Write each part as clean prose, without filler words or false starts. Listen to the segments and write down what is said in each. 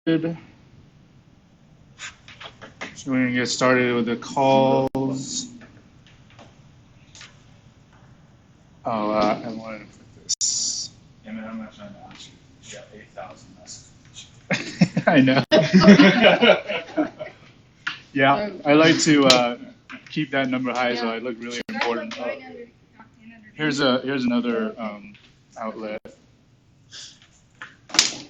So we're going to get started with the calls. Oh, I wanted to put this. Yeah, man, I'm not trying to ask you. You got 8,000 messages. I know. Yeah, I like to keep that number high so I look really important. Oh, here's another outlet.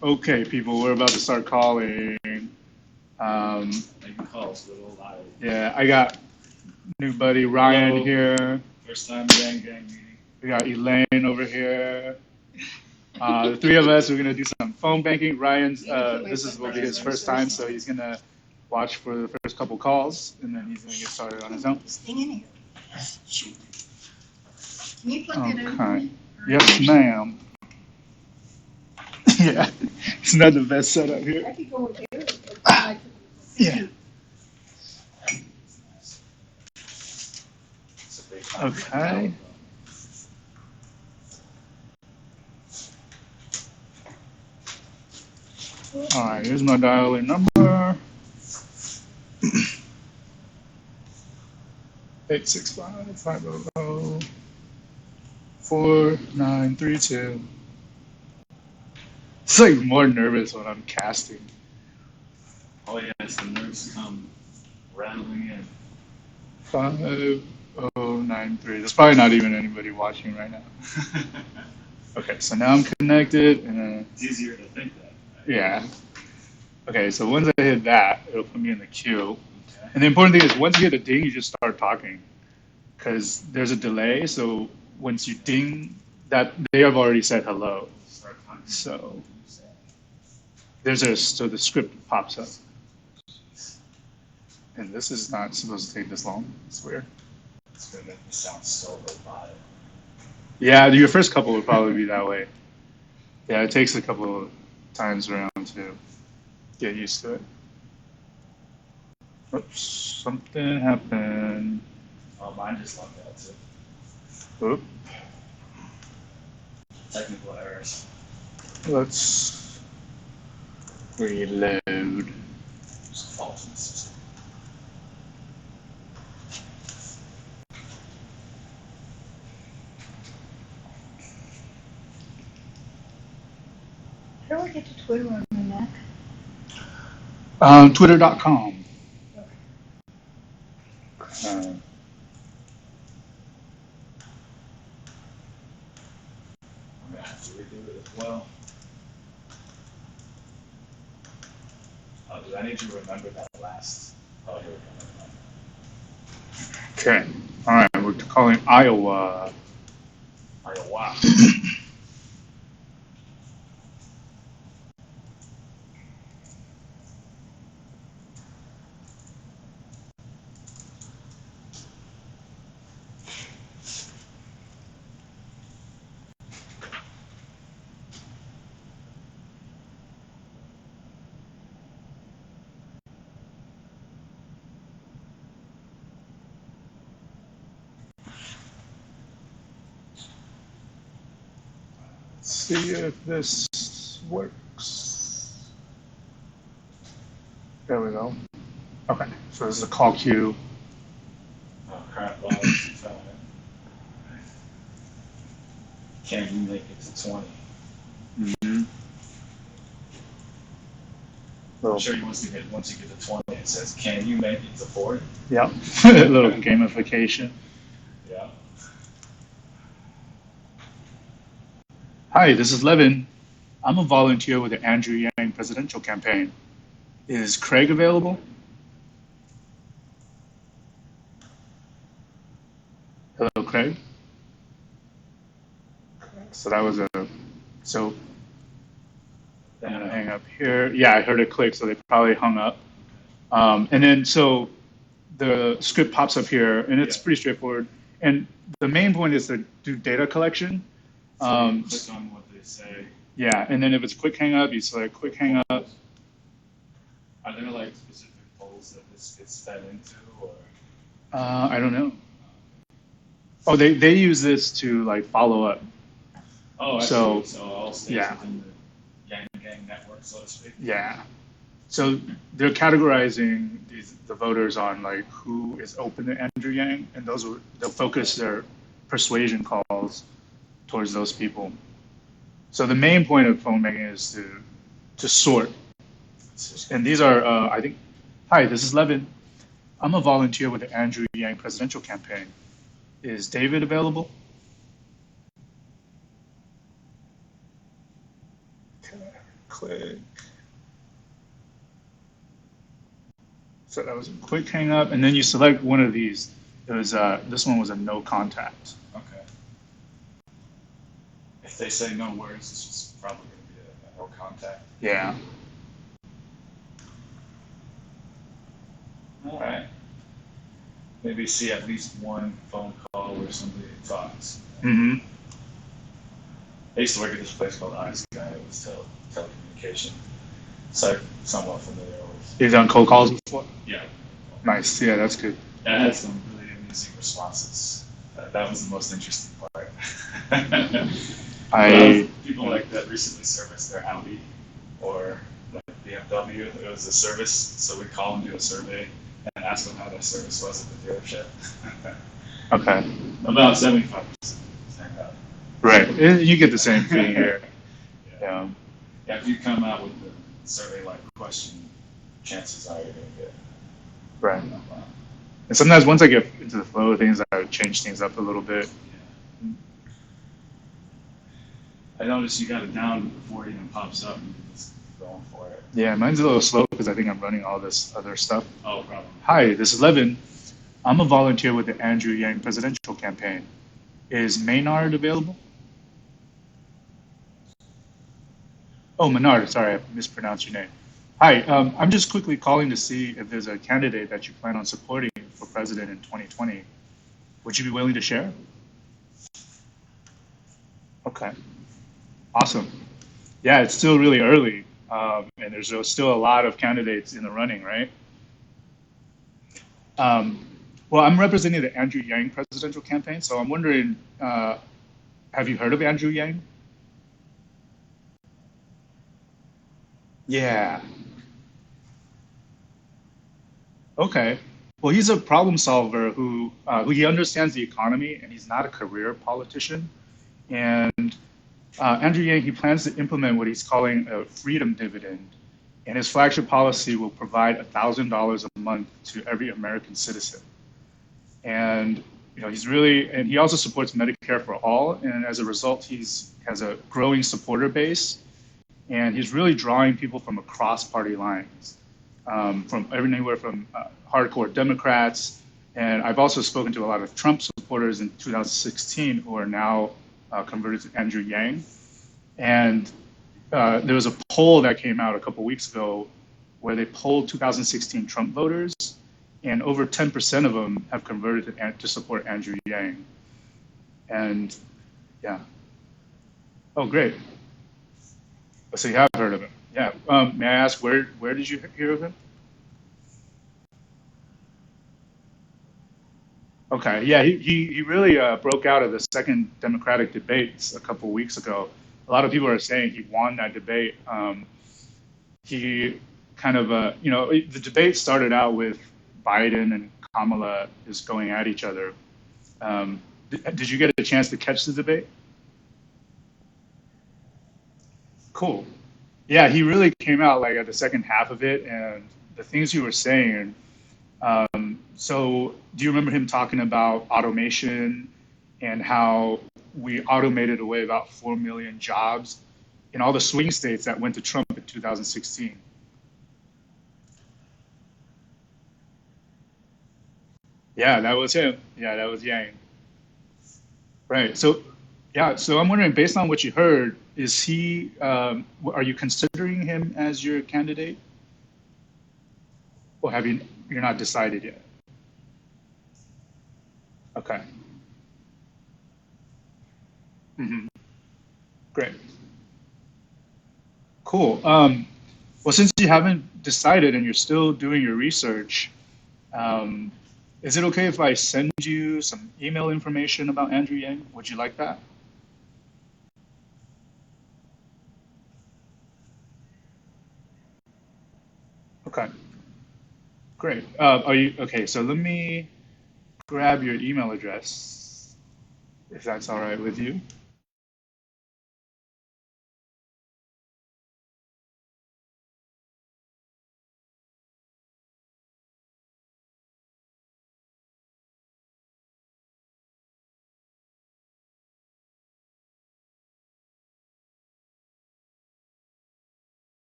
Okay, people, we're about to start calling. Making calls, little live. Yeah, I got new buddy Ryan here. First time YangGang meeting. We got Elaine over here. The three of us, we're gonna do some phone banking. Ryan's will be his first time, so he's gonna watch for the first couple calls, and then he's gonna get started on his own. Staying in here. Shoot. Can you plug it in? Okay. Yes, ma'am. Yeah, it's not the best setup here. I could go over here. Yeah. Okay. All right, here's my dial-in number. 865-500-4932. It's like more nervous when I'm casting. Oh yeah, it's the nerves come rattling in. 5093. There's probably not even anybody watching right now. Okay, so now I'm connected, and it's easier to think that. Right? Yeah. Okay, so once I hit that, it'll put me in the queue. Okay. And the important thing is, once you get a ding, you just start talking, because there's a delay. So once you ding, that they have already said hello. So so the script pops up. And this is not supposed to take this long. It's weird. It's gonna make me sound so robotic. Yeah, your first couple would probably be that way. Yeah, it takes a couple of times around to get used to it. Oops, something happened. Oh, mine just logged out too. Oop. Technical errors. Let's reload. Just falseness. How do I get to Twitter on my Mac? Twitter.com. I'm gonna have to redo it as well. I need to remember that last. Oh, here we go. Okay. All right. We're calling Iowa. Iowa. See if this works. There we go. Okay, so this is a call queue. Oh crap! Can you make it to 20? Mm-hmm. I'm sure once you get to 20, it says, "Can you make it to 40?" Yep. A little gamification. Yeah. Hi, this is Levin. I'm a volunteer with the Andrew Yang presidential campaign. Is Craig available? Hello, Craig. So that was so I'm gonna hang up here. Yeah, I heard it click, so they probably hung up. And then so the script pops up here, and it's pretty straightforward. And the main point is to do data collection. So you click on what they say. Yeah, and then if it's quick hang up, you select quick hang up. Are there like specific polls that this gets fed into, or? I don't know. Oh, they use this to like follow up. Oh, I so see. So all stays within the YangGang network, so to speak. Yeah. So they're categorizing the voters on like who is open to Andrew Yang, and they'll focus their persuasion calls towards those people. So the main point of phone banking is to sort. And these are, I think, hi, this is Levin. I'm a volunteer with the Andrew Yang presidential campaign. Is David available? Okay, click. So that was a quick hang up, and then you select one of these. It was this one was a no contact. Okay. If they say no words, it's just probably going to be a no contact. Yeah. All right. Maybe see at least one phone call where somebody talks. Mm-hmm. I used to work at this place called Ice Guy. It was telecommunication. So I'm somewhat familiar with. You've done cold calls before? Yeah. Nice. Yeah, that's good. And I had some really amusing responses. That was the most interesting part. People like that recently serviced their Audi or like BMW. It was a service, so we'd call them, do a survey, and ask them how their service was at the dealership. Okay. About 75%. Right. You get the same thing here. Yeah. Yeah, if you come out with the survey-like question, chances are you're going to get. Right. And sometimes once I get into the flow of things, I would change things up a little bit. Yeah. I noticed you got it down before it even pops up, and you're just going for it. Yeah, mine's a little slow because I think I'm running all this other stuff. Oh, problem. Hi, this is Levin. I'm a volunteer with the Andrew Yang presidential campaign. Is Maynard available? Oh, Menard, sorry, I mispronounced your name. Hi, I'm just quickly calling to see if there's a candidate that you plan on supporting for president in 2020. Would you be willing to share? Okay, awesome. Yeah, it's still really early, and there's still a lot of candidates in the running, right? Well, I'm representing the Andrew Yang presidential campaign, so I'm wondering, have you heard of Andrew Yang? Yeah. Okay. Well, he's a problem solver who he understands the economy, and he's not a career politician. And Andrew Yang, he plans to implement what he's calling a freedom dividend, and his flagship policy will provide $1,000 a month to every American citizen. And and he also supports Medicare for all, and as a result, has a growing supporter base, and he's really drawing people from across party lines, from anywhere from hardcore Democrats, and I've also spoken to a lot of Trump supporters in 2016 who are now converted to Andrew Yang. And there was a poll that came out a couple weeks ago where they polled 2016 Trump voters, and over 10% of them have converted to support Andrew Yang. And yeah. Oh, great. So you have heard of him. Yeah. May I ask, where did you hear of him? Okay. Yeah, he really broke out of the second Democratic debates a couple weeks ago. A lot of people are saying he won that debate. He kind of, the debate started out with Biden and Kamala just going at each other. Did you get a chance to catch the debate? Cool. Yeah, he really came out like at the second half of it, and the things you were saying. So, do you remember him talking about automation and how we automated away about 4 million jobs in all the swing states that went to Trump in 2016? Yeah, that was him. Yeah, that was Yang. Right. So, yeah. So I'm wondering, based on what you heard, is he? Are you considering him as your candidate, or have you? You're not decided yet. Okay. Great. Cool. Well, since you haven't decided and you're still doing your research, um, is it okay if I send you some email information about Andrew Yang? Would you like that? Okay, great. Are you okay? So let me grab your email address, if that's all right with you.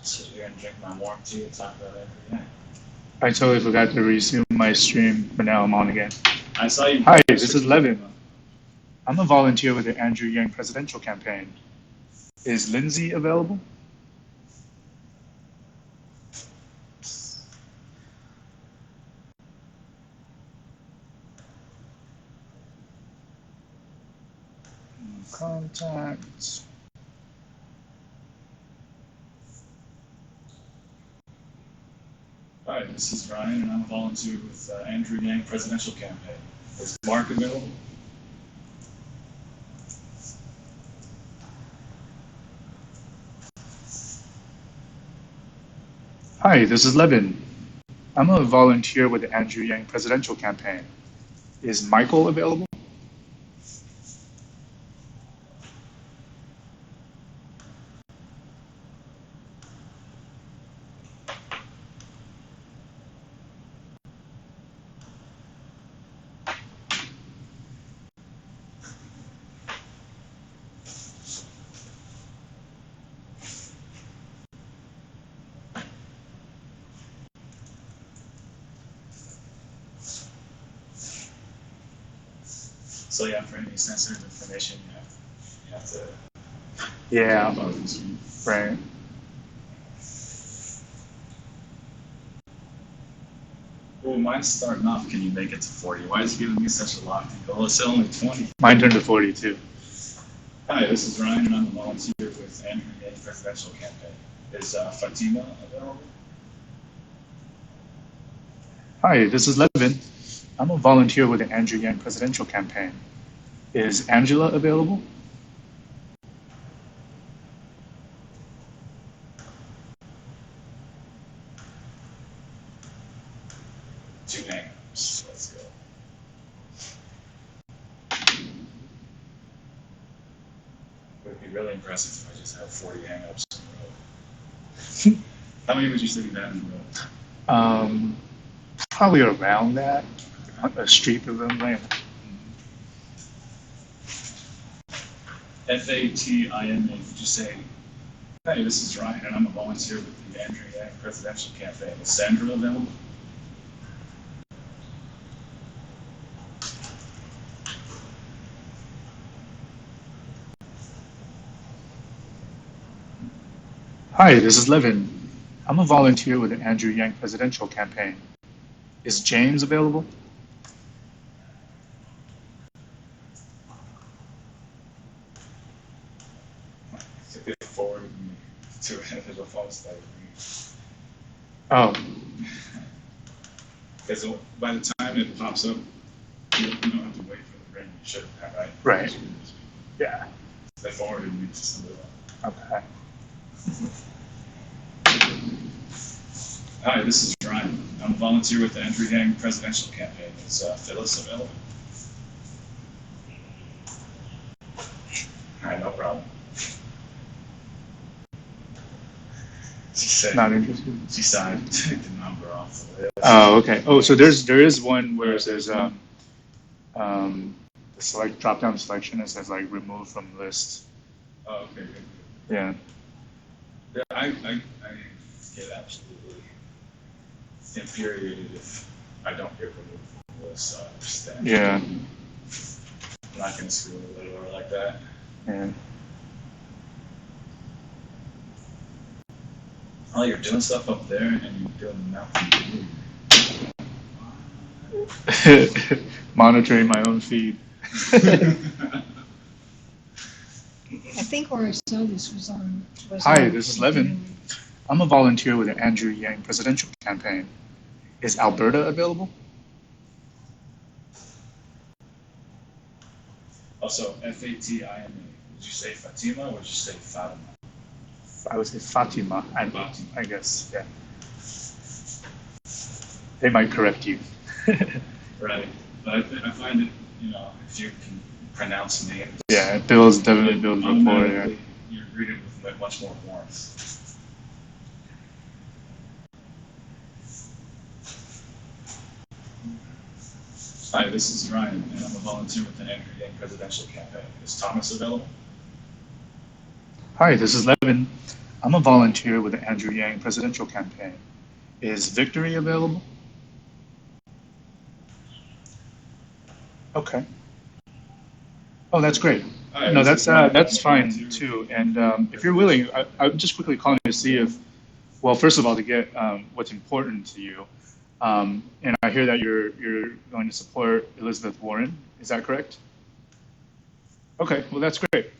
Sit here and drink my warm tea and talk about everything. I totally forgot to resume my stream, but now I'm on again. I saw you. Hi, this is Levin. I'm a volunteer with the Andrew Yang presidential campaign. Is Lindsay available? Contact. Hi, this is Ryan, and I'm a volunteer with Andrew Yang presidential campaign. Is Mark available? Hi, this is Levin. I'm a volunteer with the Andrew Yang presidential campaign. Is Michael available? So yeah, for any sensitive information, you have to. Yeah, right. Well, mine's starting off. Can you make it to 40? Why is it giving me such a lofty goal? It's only 20. Mine turned to 42. Hi, this is Ryan, and I'm a volunteer with Andrew Yang Presidential Campaign. Is Fatima available? Hi, this is Levin. I'm a volunteer with the Andrew Yang Presidential Campaign. Is Angela available? Two hang-ups. Let's go. It would be really impressive if I just had 40 hang-ups in a row. How many would you say you had in a row? Probably around that, a streak of them. Right? FATIMA, would you say, hey, this is Ryan, and I'm a volunteer with the Andrew Yang Presidential Campaign. Is Sandra available? Hi, this is Levin. I'm a volunteer with the Andrew Yang Presidential Campaign. Is James available? If they forwarded me to a false type. Oh, Because by the time it pops up, you don't have to wait for the ring. You should have, right? right. Yeah. They forwarded me to somebody else. Okay. Hi, this is Ryan. I'm a volunteer with the Andrew Yang Presidential Campaign. Is Phyllis available? All right, no problem. She said Not interested. she signed to take the number off the list. Oh, okay. Oh, so there is one where it says the select drop down selection. It says like remove from list. Oh, okay, good. Yeah. Yeah, I get absolutely infuriated if I don't get removed from the list, so I understand. Yeah. I'm not going to screw with it or like that. Yeah. Oh, you're doing stuff up there and you're doing nothing. Monitoring my own feed. I think Orsolis was on. Hi, this is Levin. I'm a volunteer with the Andrew Yang Presidential Campaign. Is Alberta available? Also, FATIMA. Did you say Fatima or did you say Fatima? I would say Fatima. Fatima. I guess, yeah. They might correct you. Right. But I find it, if you can pronounce names. Yeah, it definitely builds rapport. Yeah. Automatically, you're greeted with much more warmth. Hi, this is Ryan, and I'm a volunteer with the Andrew Yang Presidential Campaign. Is Thomas available? Hi, this is Levin. I'm a volunteer with the Andrew Yang Presidential Campaign. Is Victory available? Okay. Oh, that's great. Hi, No, this is that's Ryan. fine too. And if you're willing, I'm just quickly calling to see if, well, first of all, to get what's important to you. And I hear that you're going to support Elizabeth Warren. Is that correct? Okay, well, that's great.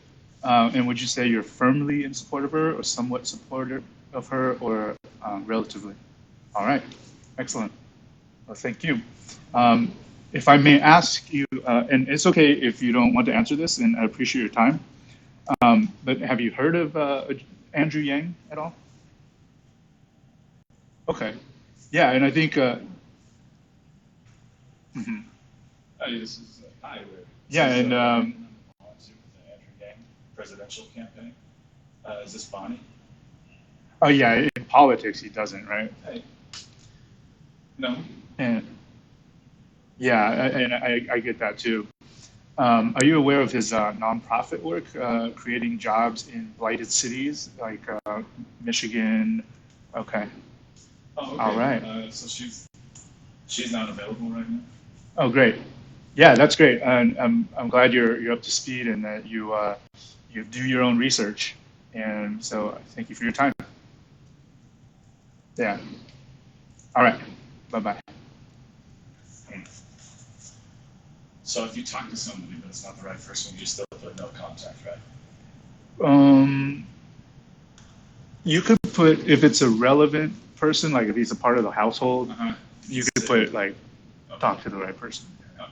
And would you say you're firmly in support of her, or somewhat supportive of her, or relatively? All right, excellent. Well, thank you. If I may ask you, and it's okay if you don't want to answer this, and I appreciate your time, but have you heard of Andrew Yang at all? Okay. Yeah, and I think, mhm. Hi, this is Hi. Yeah, and I'm a volunteer with the Andrew Yang Presidential Campaign. Is this Bonnie? oh yeah, in politics he doesn't, right? Hey. No. And yeah, and I get that too. Are you aware of his nonprofit work, creating jobs in blighted cities like Michigan? Okay. Oh, okay. All right. So she's not available right now. Oh, great. Yeah, that's great. And I'm glad you're up to speed and that you do your own research. And so thank you for your time. Yeah. All right. Bye bye. So if you talk to somebody but it's not the right person, you still put no contact, right? Um, you could put if it's a relevant person, like if he's a part of the household, Uh-huh. you could put like Okay. talk to the right person. Okay.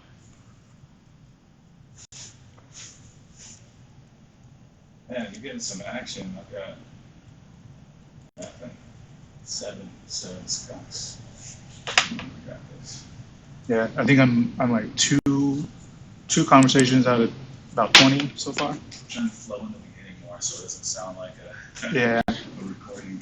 Man, you're getting some action. I've got nothing. Seven skunks. Got this. Yeah, I think I'm like two conversations out of about 20 so far. I'm trying to flow in the beginning more so it doesn't sound like a, Yeah. a recording.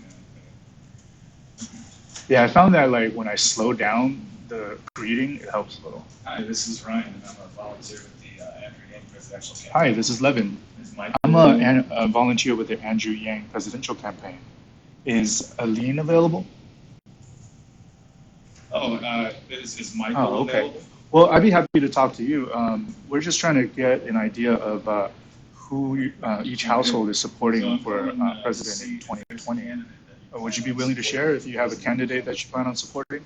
Yeah, I found that like when I slow down the greeting, it helps a little. Hi, this is Ryan, and I'm a volunteer with the Andrew Yang presidential campaign. Hi, this is Levin. This is Mike. I'm a volunteer with the Andrew Yang presidential campaign. Is Aline available? Oh, is Michael Oh, okay. available? Well, I'd be happy to talk to you. We're just trying to get an idea of who each household is supporting for president in 2020. Would you be willing to share if you have a candidate that you plan on supporting?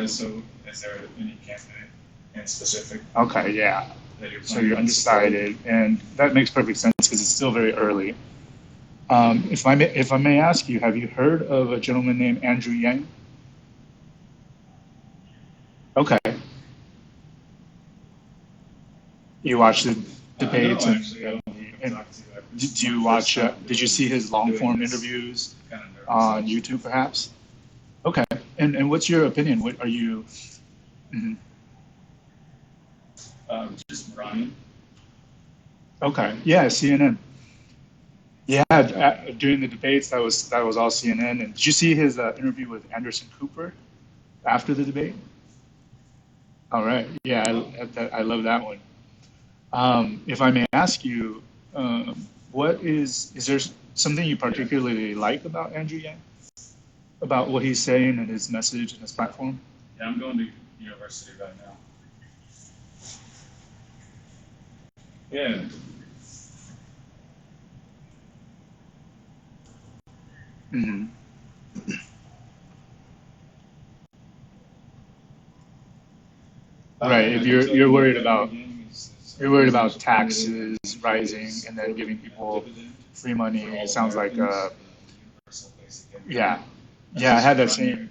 So is there any candidate in specific Okay, yeah. that you're So planning you're on supporting? undecided, and that makes perfect sense because it's still very early. If I may ask you, have you heard of a gentleman named Andrew Yang? Okay. You watched the debates No, and, actually, I don't and talk to you. did you watch? Did you see his long form interviews Kind of nervous. on YouTube, perhaps? Okay. And what's your opinion? What are you? Mhm. Just Ryan. Okay. Yeah, CNN. Yeah, during the debates, that was all CNN. And did you see his interview with Anderson Cooper after the debate? All right. Yeah, I love that one. If I may ask you, is there something you particularly like about Andrew Yang? About what he's saying and his message and his platform? Yeah, I'm going to university right now. Yeah. Hmm. Right. If you're worried about taxes rising and then giving people free money, it sounds like yeah, yeah. I had that same.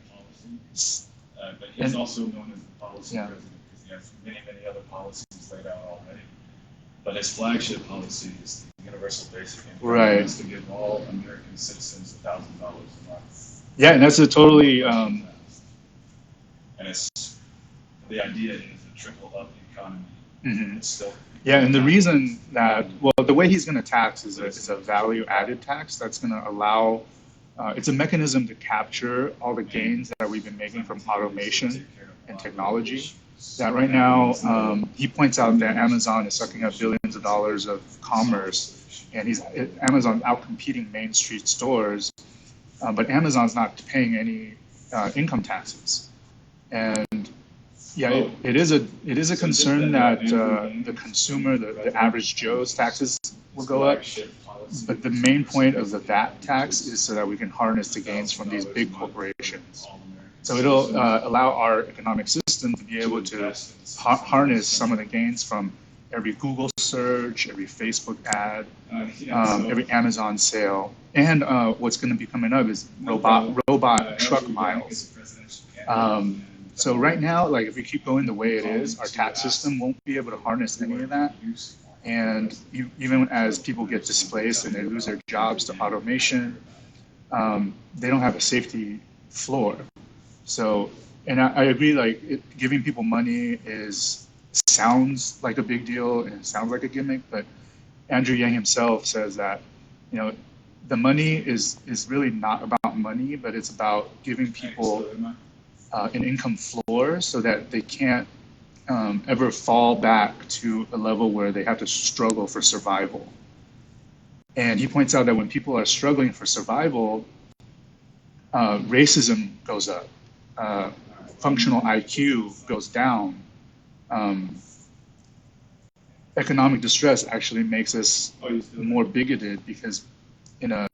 But he's And also known as the policy yeah, president because he has many other policies laid out already. But his flagship policy is the universal basic income. right. It's to give all American citizens $1,000 a month. Yeah, and that's a totally And it's the idea is to trickle up the economy. mhm. It's still Yeah, and the reason that, well, the way he's going to tax is a value added tax that's going to allow, it's a mechanism to capture all the gains that we've been making from automation and technology. That right now, he points out that Amazon is sucking up billions of dollars of commerce, and Amazon outcompeting Main Street stores, but Amazon's not paying any income taxes. And yeah, it is a concern that the consumer, the average Joe's taxes will go up. But the main point of the VAT tax is so that we can harness the gains from these big corporations. So it'll allow our economic system to be able to harness some of the gains from every Google search, every Facebook ad, every Amazon sale, and what's going to be coming up is robot truck miles. So right now, like if we keep going the way it is, our tax system won't be able to harness any of that. And even as people get displaced and they lose their jobs to automation, they don't have a safety floor. So, and I agree, like giving people money sounds like a big deal and it sounds like a gimmick, but Andrew Yang himself says that, you know, the money is really not about money, but it's about giving people an income floor so that they can't ever fall back to a level where they have to struggle for survival. And he points out that when people are struggling for survival, racism goes up, functional IQ goes down. Economic distress actually makes us more bigoted because in a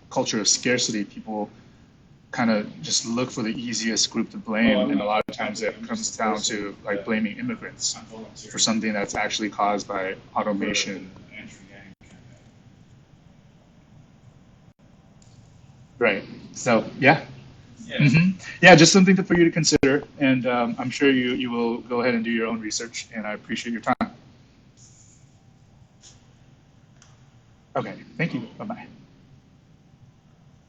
culture of scarcity, people kind of just look for the easiest group to blame, and a lot of times it comes down to like blaming immigrants for something that's actually caused by automation. Right. So yeah. Yeah, just something for you to consider, and I'm sure you will go ahead and do your own research, and I appreciate your time. Okay, thank you. Bye-bye.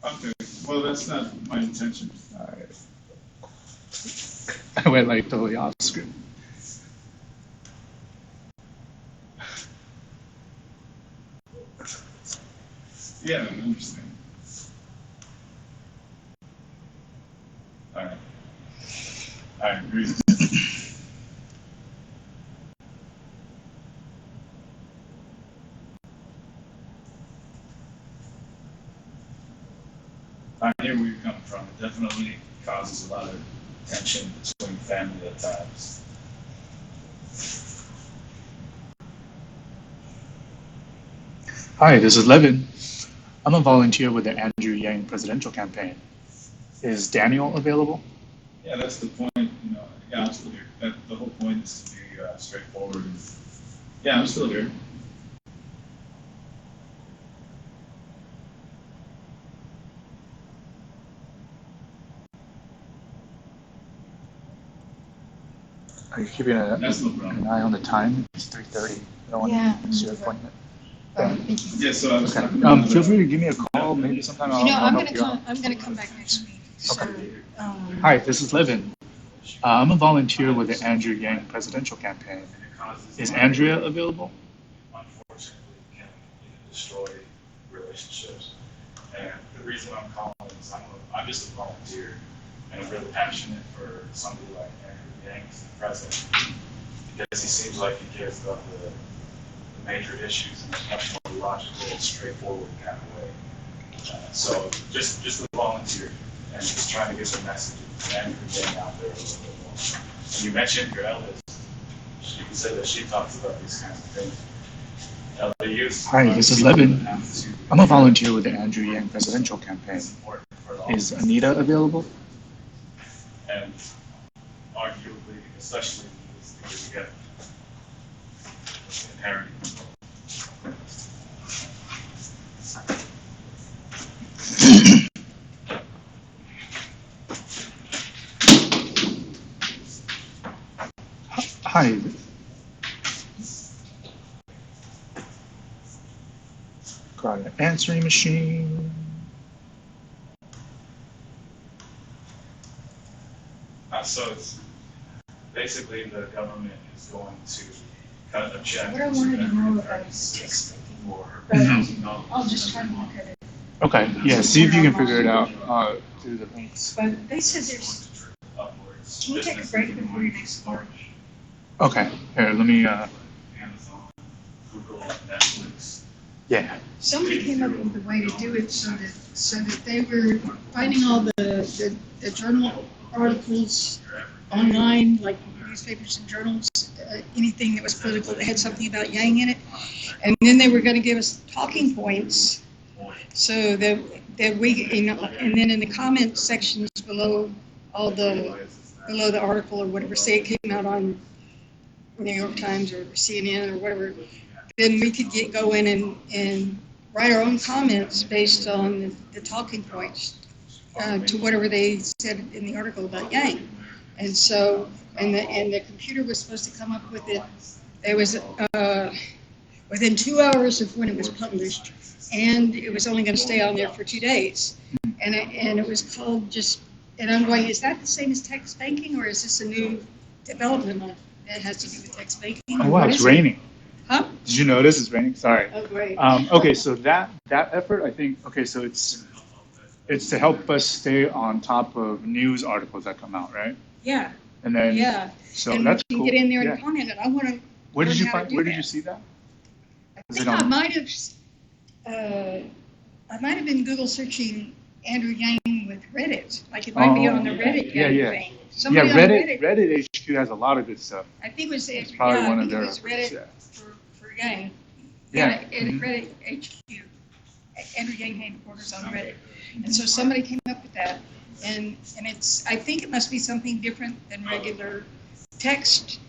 Okay, well, that's not my intention. All right. I went like totally off script. Yeah, I understand. All right. I agree. I hear where you're coming from. It definitely causes a lot of tension between family at times. Hi, this is Levin. I'm a volunteer with the Andrew Yang presidential campaign. Is Daniel available? Yeah, that's the point. Yeah, I'm still here. The whole point is to be straightforward. And, yeah, I'm still here. Are you keeping That's no problem. an eye on the time? It's 3:30. I don't want to miss your appointment. Thank you. Yeah, so I was Okay. talking about Feel free to give me a call. Maybe sometime I'll help you out. I'm gonna come back next week. So, Hi, this is Levin. I'm a volunteer with the Andrew Yang presidential campaign. Is Andrea available? unfortunately can destroy relationships. And the reason I'm calling is I'm just a volunteer, and I'm really passionate for somebody like Andrew Yang as the president, because he seems like he cares about the major issues in a much more logical and straightforward kind of way. So just a volunteer, and just trying to get the message of Andrew Yang out there a little bit more. And you mentioned your eldest. She said that she talks about these kinds of things. The youth. Hi, this is Levin. I'm a volunteer with the Andrew Yang presidential campaign. Is Anita available? And arguably, especially because you get inherited. Hi. Got an answering machine. So it's basically the government is going to cut a check. what I wanted to know about is text making, but I'll just try to look at it. Okay, yeah, see if you can figure it out through the links. But they said there's, can you take a break before your next call? Okay, here, let me, Amazon, Google, Netflix. yeah. Somebody came up with a way to do it so that they were finding all the journal articles online, like newspapers and journals, anything that was political that had something about Yang in it, and then they were going to give us talking points, so that we, and then in the comment sections below the article or whatever, say it came out on New York Times or CNN or whatever, then we could go in and write our own comments based on the talking points to whatever they said in the article about Yang. And so, and the computer was supposed to come up with it. It was within 2 hours of when it was published, and it was only going to stay on there for 2 days. And it was called just. And I'm going, is that the same as text banking, or is this a new development that has to do with text banking? Oh wow, it's raining. Huh? Did you notice it's raining? Sorry. Oh, great. Okay, so that effort, I think, okay, so it's to help us stay on top of news articles that come out, right? Yeah. And then, Yeah. so and that's we can cool. get in there Yeah. and comment, and I want to. Where did you learn how to find? do Where did that. you see that? I think I might have been Google searching Andrew Yang with Reddit. Like it might be on the Reddit yeah. thing. Yeah, Somebody on Reddit HQ has a lot of good stuff. I think it was Probably one I of think their it was efforts, Reddit for Yang. Yeah. Reddit HQ. Andrew Yang headquarters on Reddit. And so somebody came up with that. and I think it must be something different than regular text,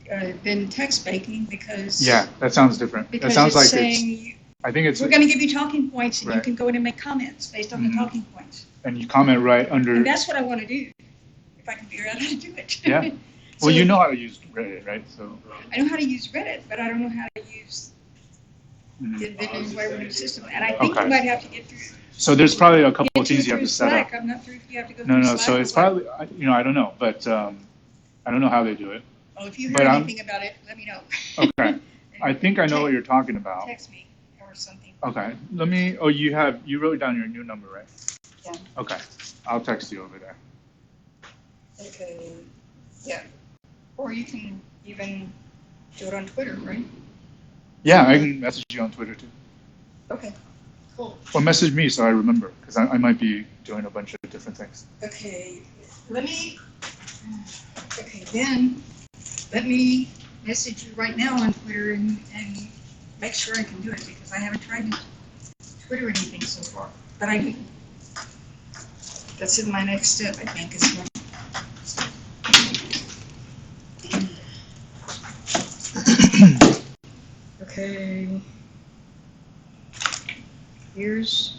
than text banking, because. Yeah, that sounds different. That Because sounds it's like saying, I think it's, we're gonna give you talking points, and you Right. can go in and make comments based on the Mhm. talking points. and you comment right under. And that's what I wanna do, if I can figure out how to do it. Yeah. So, Well, you know how to use Reddit, right? So. I know how to use Reddit, but I don't know how to use Mhm. the new way system, and I think Okay. you might have to get through. So there's probably a couple of Get things you have through to set up. Slack. I'm not through if you have to go No, through no. Slack. So or it's what. probably, I don't know, but I don't know how they do it. Oh, if you but heard I'm- anything about it, let me know. Okay. I think I know what you're talking about. Text me or something. Okay. Let me. Oh, you wrote down your new number, right? Yeah. Okay. I'll text you over there. Okay. Yeah. Or you can even do it on Twitter, right? Yeah, I can message you on Twitter too. Okay. Cool. Or message me so I remember, because I might be doing a bunch of different things. Okay. Then let me message you right now on Twitter and make sure I can do it, because I haven't tried to Twitter anything so far. But that's in my next step, I think, is one. Okay. Here's.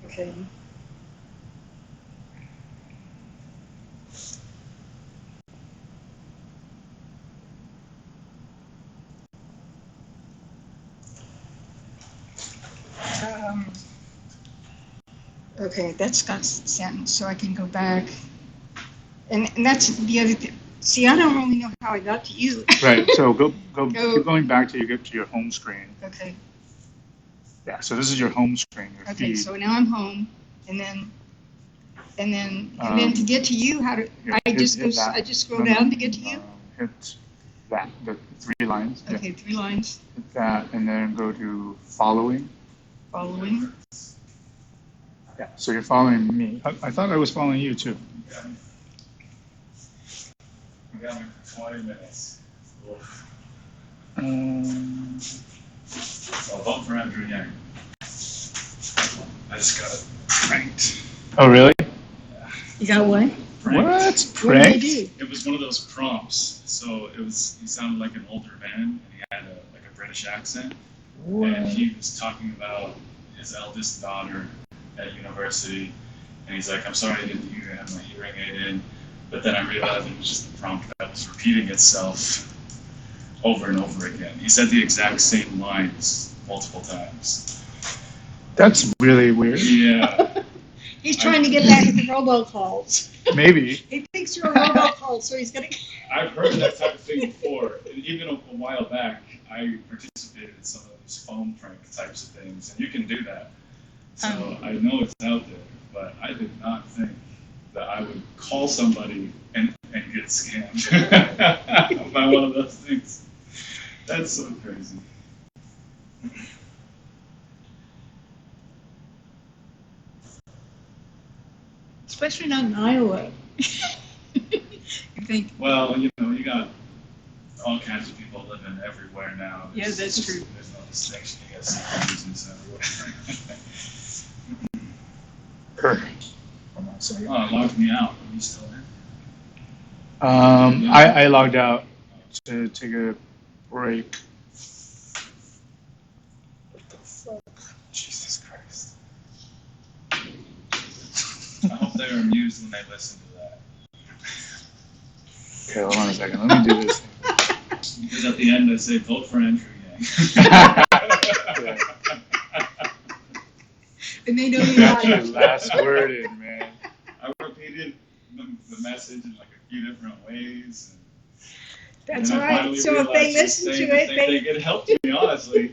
Okay. Okay, that's got sentence, so I can go back. And that's the other thing. See, I don't really know how I got to you. Right. So keep going back till you get to your home screen. Okay. Yeah. So this is your home screen, your Okay, feed. so now I'm home, and then to get to you, how do I just scroll down to get to you? Hit that, the 3 lines. Yeah. Okay, 3 lines. Hit that, and then go to following. Following. Yeah. So you're following me. I thought I was following you too. You got me for 20 minutes. So I'll vote for Andrew Yang. I just got it pranked. Oh, really? You got what? Pranked. What? What did Pranked? you do? It was one of those prompts. So he sounded like an older man, and he had a British accent. And he was talking about his eldest daughter at university. And he's like, I'm sorry I didn't have my hearing aid in. But then I realized it was just a prompt that was repeating itself over and over again. He said the exact same lines multiple times. That's really weird. Yeah. He's trying to get back at the robocalls. Maybe. He thinks you're a robocall, so he's gonna. I've heard that type of thing before. And even a while back, I participated in some of these phone prank types of things, and you can do that. So I know it's out there, but I did not think that I would call somebody and get scammed by one of those things. That's so crazy. Especially not in Iowa. You think? Well, you got all kinds of people living everywhere now. Yeah, that's true. There's no distinction. You got secret agents everywhere. Oh, it logged me out. Are you still in? I logged out to take a break. What the fuck? Jesus Christ. I hope they were amused when they listened to that. Okay, hold on a second. Let me do this. Because at the end I say, vote for Andrew Yang. Yeah. And they know You you got got your it. last word in, man. I repeated the message in like a few different ways. That's and all I right. finally So if they realized listen the to same it, thing they could help me, honestly.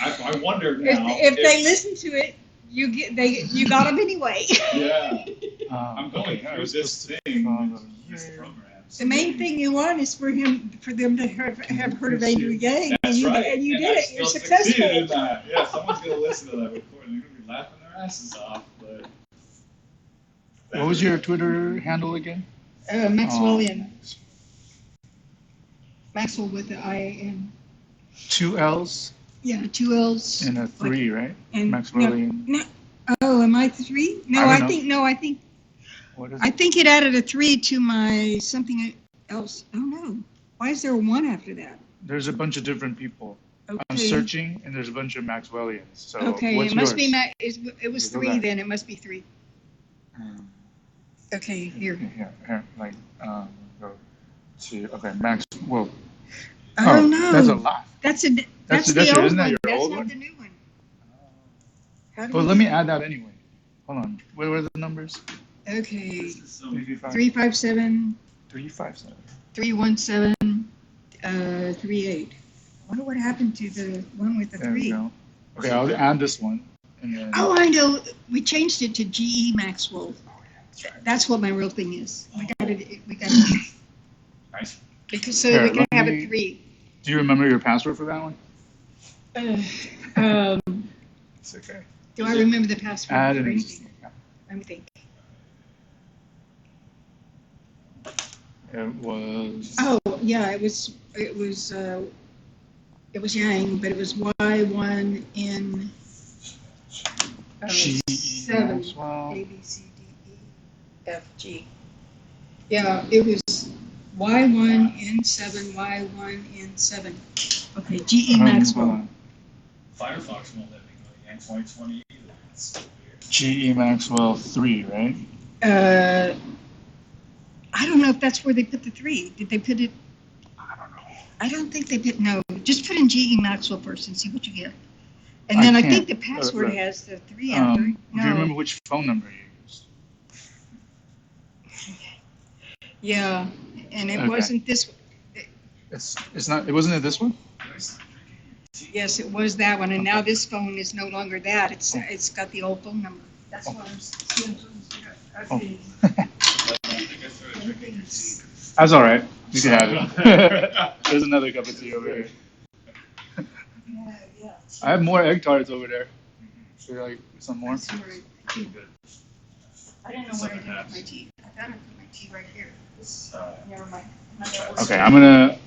I wonder now. if they listen to it, you got them anyway. Yeah. I'm going okay, I through was this supposed to thing, follow this you. program. The main thing you want is for them to have heard of Andrew Yang, That's right. and you And did I it. You're still succeeded successful. in that. Yeah, someone's gonna listen to that recording. They're gonna be laughing their asses off. But What was your Twitter handle again? Maxwellian. Maxwell with the I-A-N. 2 L's Yeah, 2 L's. and a 3, right? And Maxwellian. Oh, and Am I 3? No, I I don't think, no, I think, What is I it? think it added a 3 to my something else. Oh, no. Why is there a 1 after that? There's a bunch of different people. I'm Okay. searching, and there's a bunch of Maxwellians. So Okay, what's it must yours? be, it was Go 3 back. then, it must be 3. Okay, here. Here, like, go to, okay, Max, well, Oh, no. that's a lot. That's That's the your, old isn't that one. your That's old not one? the new one. How do Well, we let do me that? add that anyway. Hold on. Where were the numbers? Okay, 355. 357, 357. 317, 38. I wonder what happened to the one with the There we 3. go. Okay, I'll add this one. And then, Oh, I know. We changed it to GE Maxwell. that's right. That's what my real thing is. We got it. Nice. Because so Here, we can let have me- a 3. Do you remember your password for that one? It's okay. Do I remember the password Add for an anything? Let me think. It was. Oh, yeah, it was Yang, but it was Y1N G. 7. Maxwell. A, B, C, D, E, F, G. Yeah, it was Y1N7, Y1N7. Okay, GE Maxwell. Firefox won't let me go Yang 2020 either. It's so weird. GE Maxwell 3, right? I don't know if that's where they put the 3. Did they put it? I don't know. I don't think they put, no. Just put in GE Maxwell first and see what you get. And I then I can't. think the password Look. has the 3 after. Do you No. remember which phone number you used? Yeah, and it Okay. wasn't this. It's not. It wasn't it this one? Yes, it was that one, and now this phone is no longer that. It's got the old phone number. That's why I'm still. Okay. That's all right. You can have it. There's another cup of tea over here. Yeah. I have more egg tarts over there. Should I like some more? That's right. I don't know what I did with my tea. I thought I put my tea right here. Never mind. I'm not gonna worry. Okay, I'm gonna.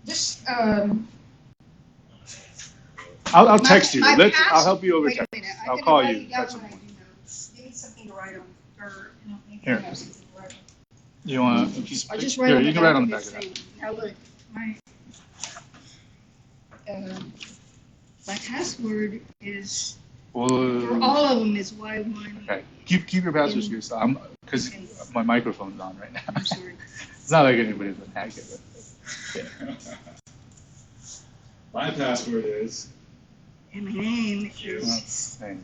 Just I'll text you. my I'll help you over wait a text. minute. I'll gotta call write you. it down That's when I okay. do notes. Give me something to write on, or maybe Here. I have something to write on. You want a piece of I just paper? write Here, on you the can write back on of the back this of that. thing. Now look, my password is for Well, all of them is Y1. okay. Keep your passwords to yourself. Because Okay. my microphone's on right now. I'm sorry. It's not like anybody's gonna hack it. My password is And my name Q. is. Hey.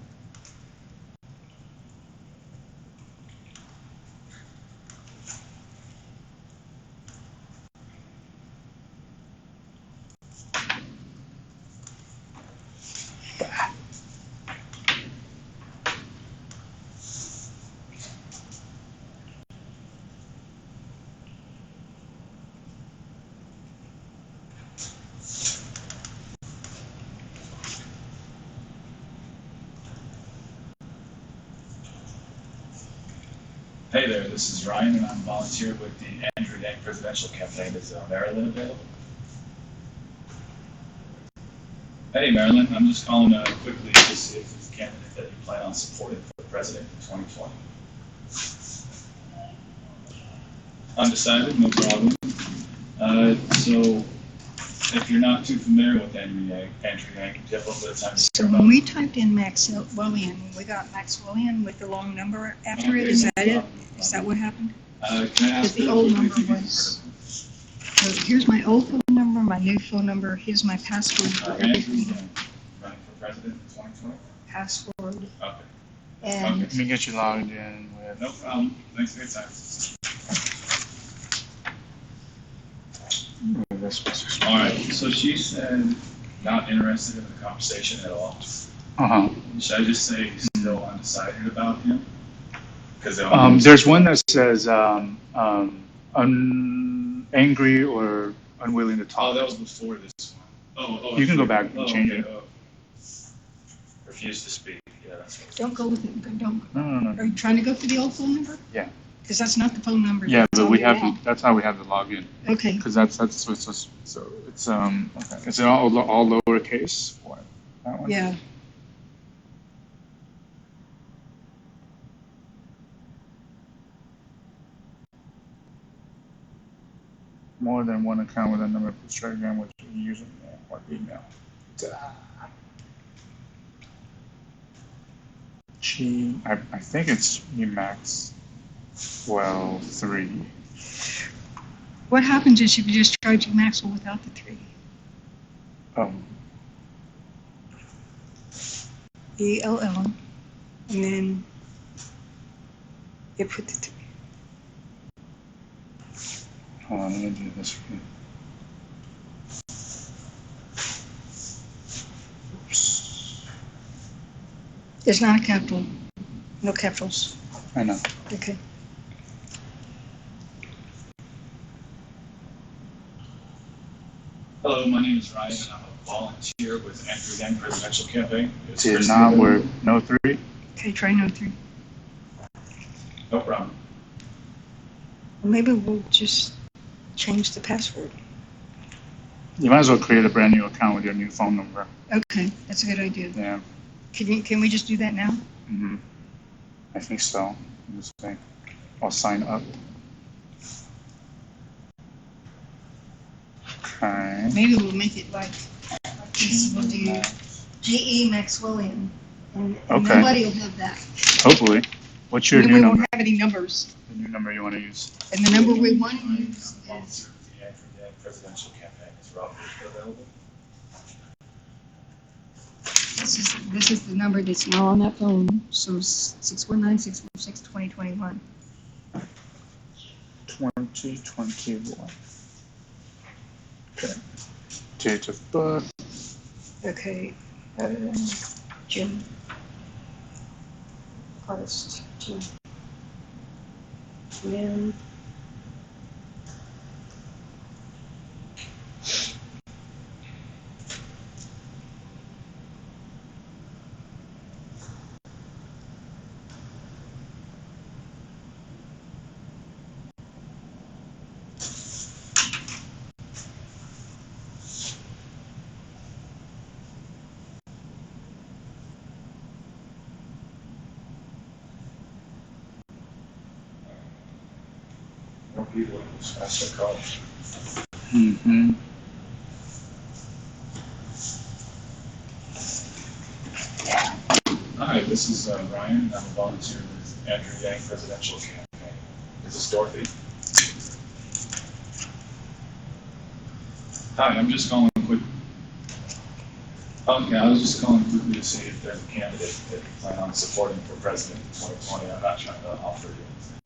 Hey there, this is Ryan, and I'm volunteer with the Andrew Yang presidential campaign. Is Marilyn available? Hey Marilyn, I'm just calling quickly to see if it's a candidate that you plan on supporting for president in 2020. Undecided, no problem. So, if you're not too familiar with Andrew Yang, do you have a little bit of time to So share when about we typed in Maxwellian, we got Maxwellian with the long number after it. Is that it? Is that what happened? Can I Because ask the real old quickly if number you can was. So here's my old phone number, my new phone number. Here's my password for Andrew everything. Yang, running for president in 2020? Password Okay. and Let me get you logged in with. No problem. Thanks for your time. This was. All right. So she said not interested in the conversation at all. Should I just say still undecided about him? Because There's one that says angry or unwilling to Oh, talk. that was before this one. Oh. You can go back and change it. Refuse to speak. Yeah, that's what. don't go with it. Don't. No. Are you trying to go for the old phone number? Yeah. Because that's not the phone number. Yeah, that's but on we it have now. to, that's how we have to log in. Okay. Because that's so it's okay. Is it all lowercase? What? That one? Yeah. more than one account with a number of Instagram with username or email. I think it's Emax 12.3. What happens is if you just charge Maxwell without the 3? ELL, and then you put the 3. Hold on, let me do this again. Oops. It's not a capital. No capitals. I know. Okay. Hello, my name is Ryan, and I'm a volunteer with YangGang Presidential Campaign. Did not work. No 3? Okay, try no 3. No problem. Well, maybe we'll just change the password. You might as well create a brand new account with your new phone number. Okay, that's a good idea. Yeah. Can we just do that now? Mm-hmm. I think so. Let me see. I'll sign up. Okay. Maybe we'll make it like this. We'll do GE Maxwellian. And Okay. nobody will have that. Hopefully. What's your Then new we number? won't have any numbers. The new number you want to use? And the number we want to use is, Volunteer with the YangGang Presidential Campaign. Is Rob available? this is the number that's now on that phone. So 619-646-2021. 2021. Okay. Date of birth. Okay. Jim. Artist. Jim. When. More people in this master call. Mm-hmm. Hi, this is Ryan, and I'm a volunteer with YangGang Presidential Campaign. Is this Dorothy? Hi, I'm just calling quick. Okay, I was just calling quickly to see if there's a candidate that you plan on supporting for president in 2020. I'm not trying to offer you anything.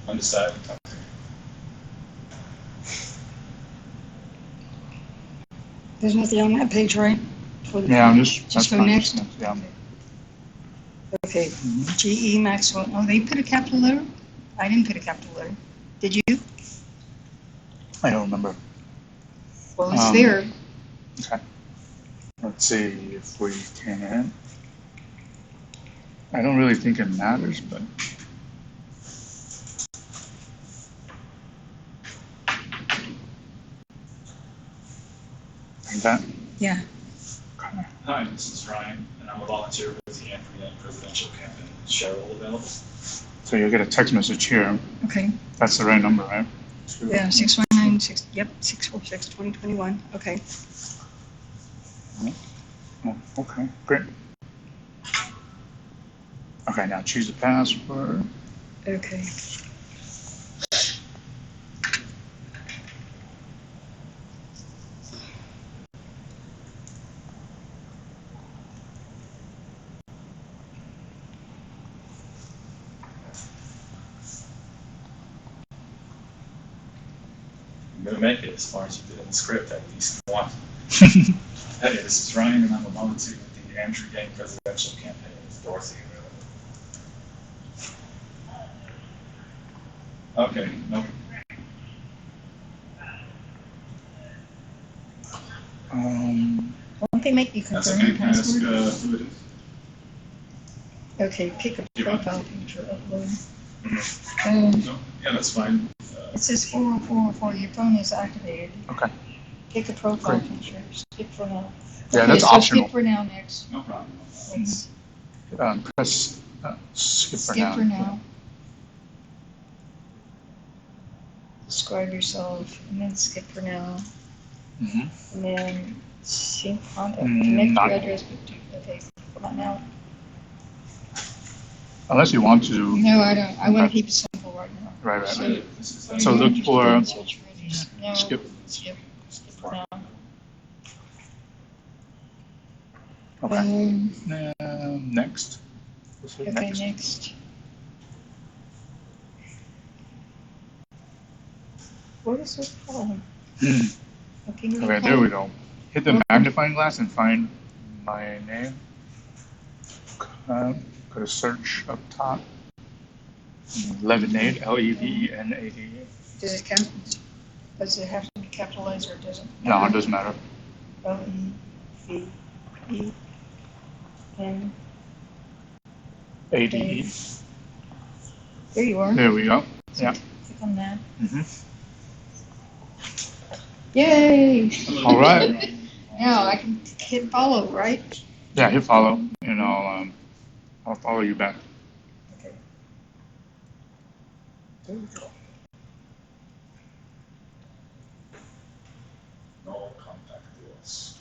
Undecided. There's nothing on that page, right? Yeah, I'm just go fine. next. Yeah. Okay. Mhm. GE Maxwell. Oh, they put a capital letter? I didn't put a capital letter. Did you? I don't remember. Well, it's there. Okay. Let's see if we can. I don't really think it matters, but. Like that? Yeah. Okay. Hi, this is Ryan, and I'm a volunteer with the YangGang Presidential Campaign. Is Cheryl available? So you'll get a text message here. Okay. That's the right number, right? Yeah, 619, yep, 646-2021. Okay. Oh, okay, great. Okay, now choose a password. Okay. I'm going to make it as far as you did in the script, at least one. Hey, this is Ryan, and I'm a volunteer with the YangGang Presidential Campaign. Is Dorothy available? Okay, no. Won't they make you That's confirm okay. your Can I ask password? who it is? Okay, pick a profile picture, upload. No? Yeah, that's fine. It says 40404, your phone is activated. Okay. Pick a profile Great. picture, skip for now. Yeah, Okay, that's so optional. skip for now next. No problem. Let's Press skip for skip now. for now. describe yourself, and then skip for now, Mm-hmm. and then sync contact, Mm, connect not- your address, okay, not now. Unless you want to. No, I don't, I wanna Okay. keep it simple right now. Right, right. So, So look for search radius. No, skip. skip for now. Okay. Next. Okay, next. What is it called? Okay, Okay, there we go. Hit the magnifying glass and find my name. Put a search up top. Lemonade, Levenade. Does it count? Does it have to be capitalized or does it? No, it doesn't matter. Leven. ADE. There you are. There we go. Yeah. Click on that. Mm-hmm. Yay! All right. Now I can hit follow, right? Yeah, hit follow, and I'll follow you back. Okay. There we go. No contact rules.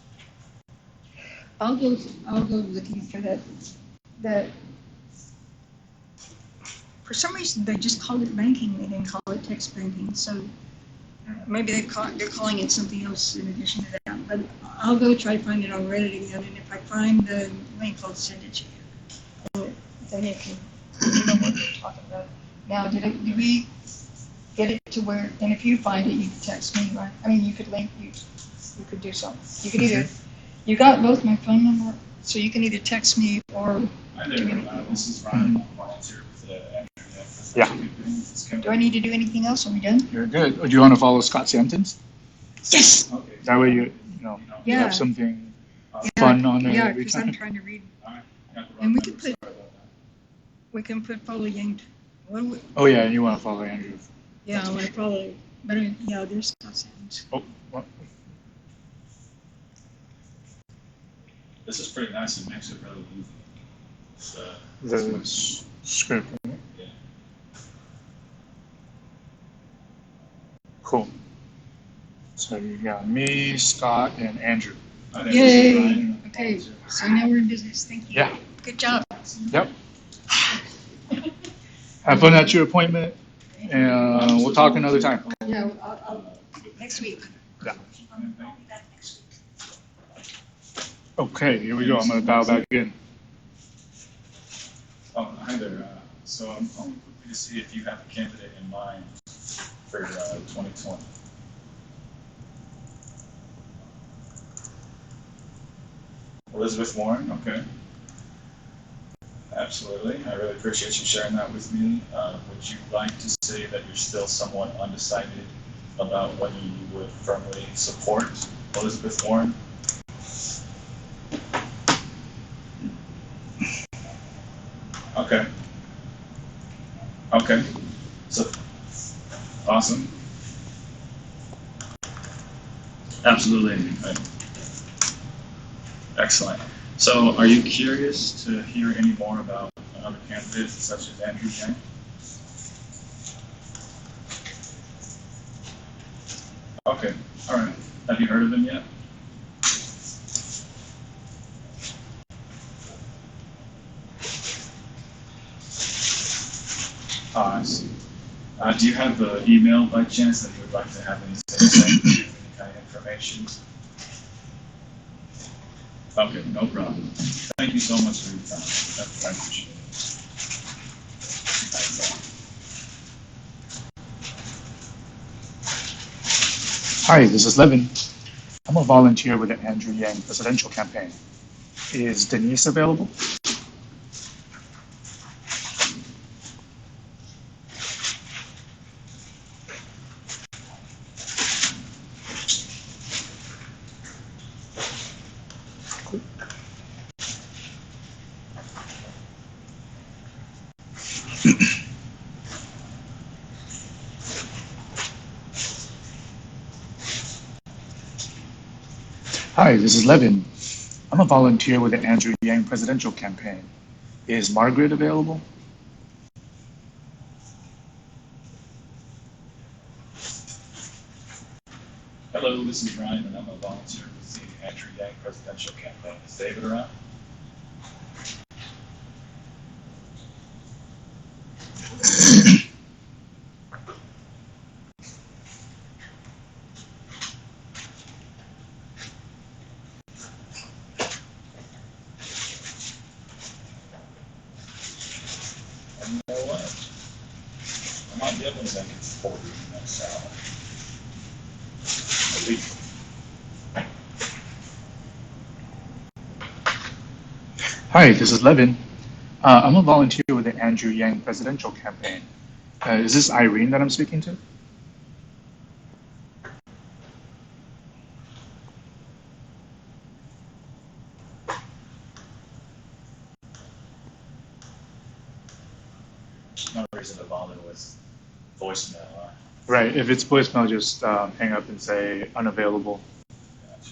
I'll go looking for that. For some reason, they just called it banking. They didn't call it text banking. So maybe they're calling it something else in addition to that. But I'll go try to find it on Reddit again. And if I find the link, I'll send it to you. And then you know what we're talking about. Now, did we get it to where? And if you find it, you can text me, right? I mean, you could link. You could do something. You could either. You got both my phone number, so you can either text me or. Hi there, this is Ryan. I'm volunteer with the Yeah. Do I need to do anything else? Are we done? You're good. Do you want to follow Scott's sentence? Yes. Okay. That way you Yeah. have something fun on there Yeah, every because I'm time. trying to read. Alright, got the And we wrong can number, put- sorry about that. We can put follow Yang. What do we? Oh yeah, and you want to follow Andrew. Yeah, I want to follow. But yeah, there's Scott's hands. Oh, what? This is pretty nice. It makes it really easy. It's, The script. yeah. Cool. So you got me, Scott, and Andrew. Hi there, this is Yay. Ryan. Okay, so now we're in business. Thank you. Yeah. Good job. Yep. Have fun at your appointment, and we'll talk another time. Yeah, I'll next week. Yeah. Okay, here we go. I'm gonna dial back in. Oh, hi there. So I'm calling quickly to see if you have a candidate in mind for 2020. Elizabeth Warren, okay. Absolutely. I really appreciate you sharing that with me. Would you like to say that you're still somewhat undecided about whether you would firmly support Elizabeth Warren? Okay. Okay. So, awesome. Absolutely. Excellent. So, are you curious to hear any more about other candidates such as Andrew Yang? Okay. All right. Have you heard of him yet? I see. Do you have the email by chance that you would like to have any any kind of information? Okay, no problem. Thank you so much for your time. I appreciate it. Hi, this is Levin. I'm a volunteer with the Andrew Yang presidential campaign. Is Denise available? Hi, this is Levin. I'm a volunteer with the Andrew Yang presidential campaign. Is Margaret available? Hello, this is Ryan, and I'm a volunteer with the Andrew Yang presidential campaign. Is David around? And you know what? I might be able to make it 40 next hour. A week. Hi, this is Levin. I'm a volunteer with the Andrew Yang presidential campaign. Is this Irene that I'm speaking to? No reason to bother with voicemail. Right. If it's voicemail, just hang up and say unavailable. Gotcha.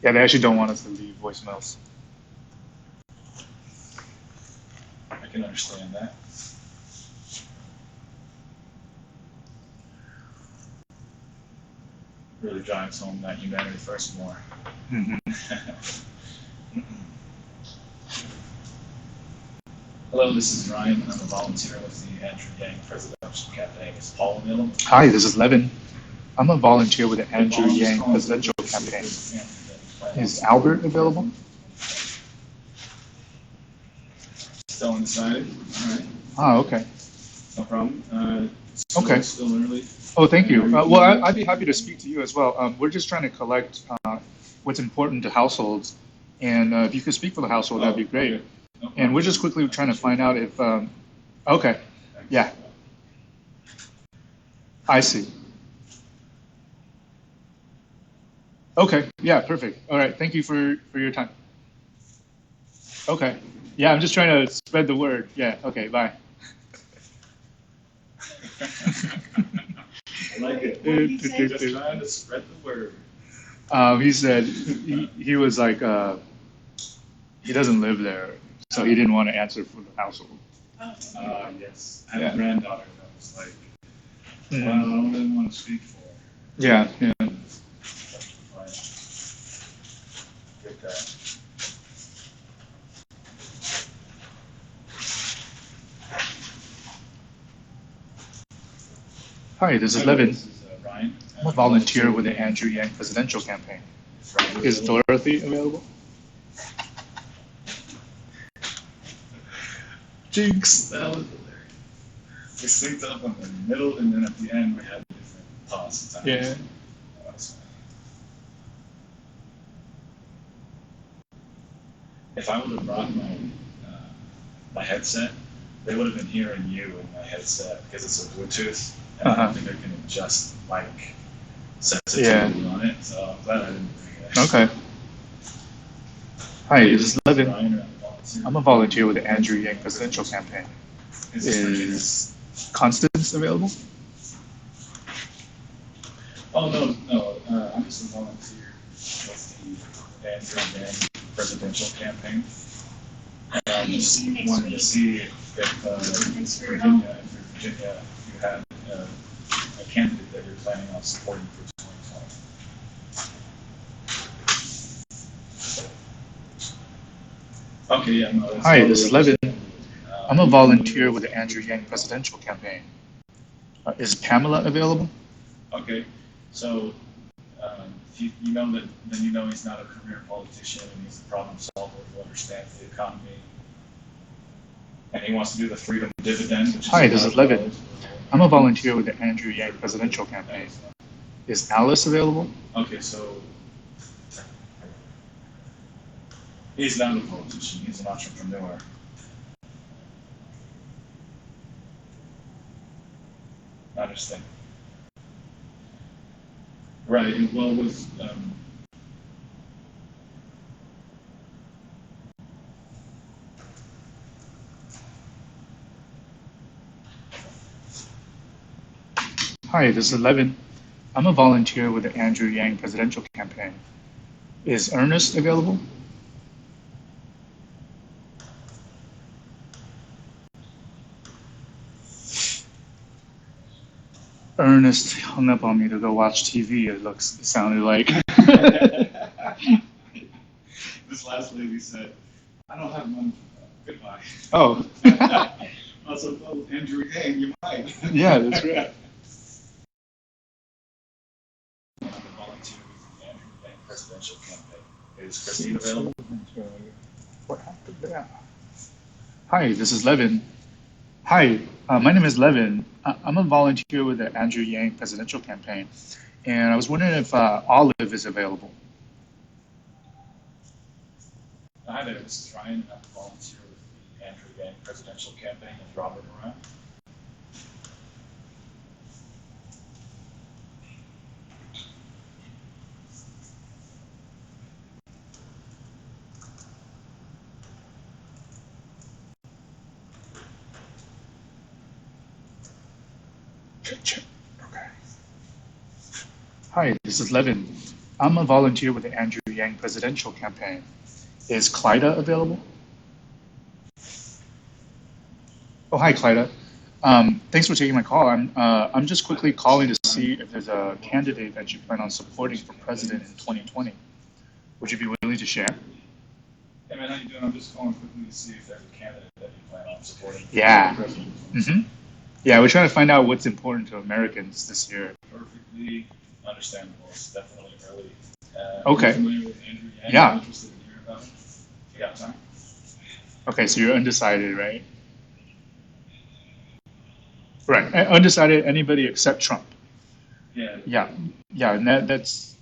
Yeah, they actually don't want us to leave voicemails. I can understand that. Really drives home that humanity first more. Mhm. Hello, this is Ryan, and I'm a volunteer with the Andrew Yang presidential campaign. Is Paul available? Hi, this is Levin. I'm a volunteer with the Andrew Yang presidential campaign. Is Albert available? Still undecided? All right, Ah, okay. no problem. Okay. Still early. Oh, thank you. Well, I'd be happy to speak to you as well. We're just trying to collect what's important to households, and if you could speak for the household, that'd be great. Okay. No And problem. we're just quickly trying to find out if, okay, yeah, I see. Okay, yeah, perfect. All right, thank you for your time. Okay, yeah, I'm just trying to spread the word. Yeah, okay, bye. I like it. What did he say? Just trying to spread the word. He said he was like, he doesn't live there, so he didn't want to answer for the household. Yes. I have Yeah. a granddaughter that was like, Mhm. well, I don't really want to speak for her. Yeah, yeah. Get that. Hi, this is Hello, Levin. This is Ryan. I'm a volunteer with the Andrew Yang presidential campaign. Is Dorothy available? Jinx, that was hilarious. We synced up in the middle, and then at the end we had different pause times. Yeah. If I would have brought my headset, they would have been hearing you in my headset because it's a Bluetooth, and I don't think I can adjust mic sensitivity on it. So I'm glad I didn't bring it. Okay. Hi, this is Levin. Ryan, I'm a volunteer with the Andrew Yang presidential campaign. Is Constance available? Oh no, I'm just a volunteer with the Andrew Yang presidential campaign. And I just wanted to see if Virginia, you had a candidate that you're planning on supporting for 2020. Okay, yeah, no. Hi, this is Levin. I'm a volunteer with the Andrew Yang presidential campaign. Is Pamela available? Okay, so if you know that, then you know he's not a career politician and he's a problem solver who understands the economy. And he wants to do the freedom dividend. Which Hi, this is Levin. $1,000. I'm a volunteer with the Andrew Yang presidential campaign. Is Alice available? Okay, so he's not a politician, he's an entrepreneur. I understand. Right, well, with Hi, this is Levin. I'm a volunteer with the Andrew Yang presidential campaign. Is Ernest available? Ernest hung up on me to go watch TV. It sounded like. This last lady said, "I don't have money. Goodbye." Oh. Also, oh, Andrew Yang, you might. Yeah, that's right. I'm a volunteer with the Andrew Yang presidential campaign. Is Christine available? What happened there? Hi, this is Levin. Hi, my name is Levin. I'm a volunteer with the Andrew Yang presidential campaign, and I was wondering if Olive is available. Hi there, this is Ryan. I'm a volunteer with the Andrew Yang presidential campaign. Is Robert around? Check. Okay. Hi, this is Levin. I'm a volunteer with the Andrew Yang presidential campaign. Is Clyda available? Oh, hi, Clyda. Thanks for taking my call. I'm just quickly calling to see if there's a candidate that you plan on supporting for president in 2020. Would you be willing to share? Hey man, how you doing? I'm just calling quickly to see if there's a candidate that you plan on supporting. Yeah. For president. Mm-hmm. Yeah, we're trying to find out what's important to Americans this year. Perfectly understandable. It's definitely early. Okay. Are you familiar with Andrew Yang? Yeah. I'm interested in hearing about him. You got time? Okay, so you're undecided, right? Right. Undecided, anybody except Trump. Yeah. Yeah, and that's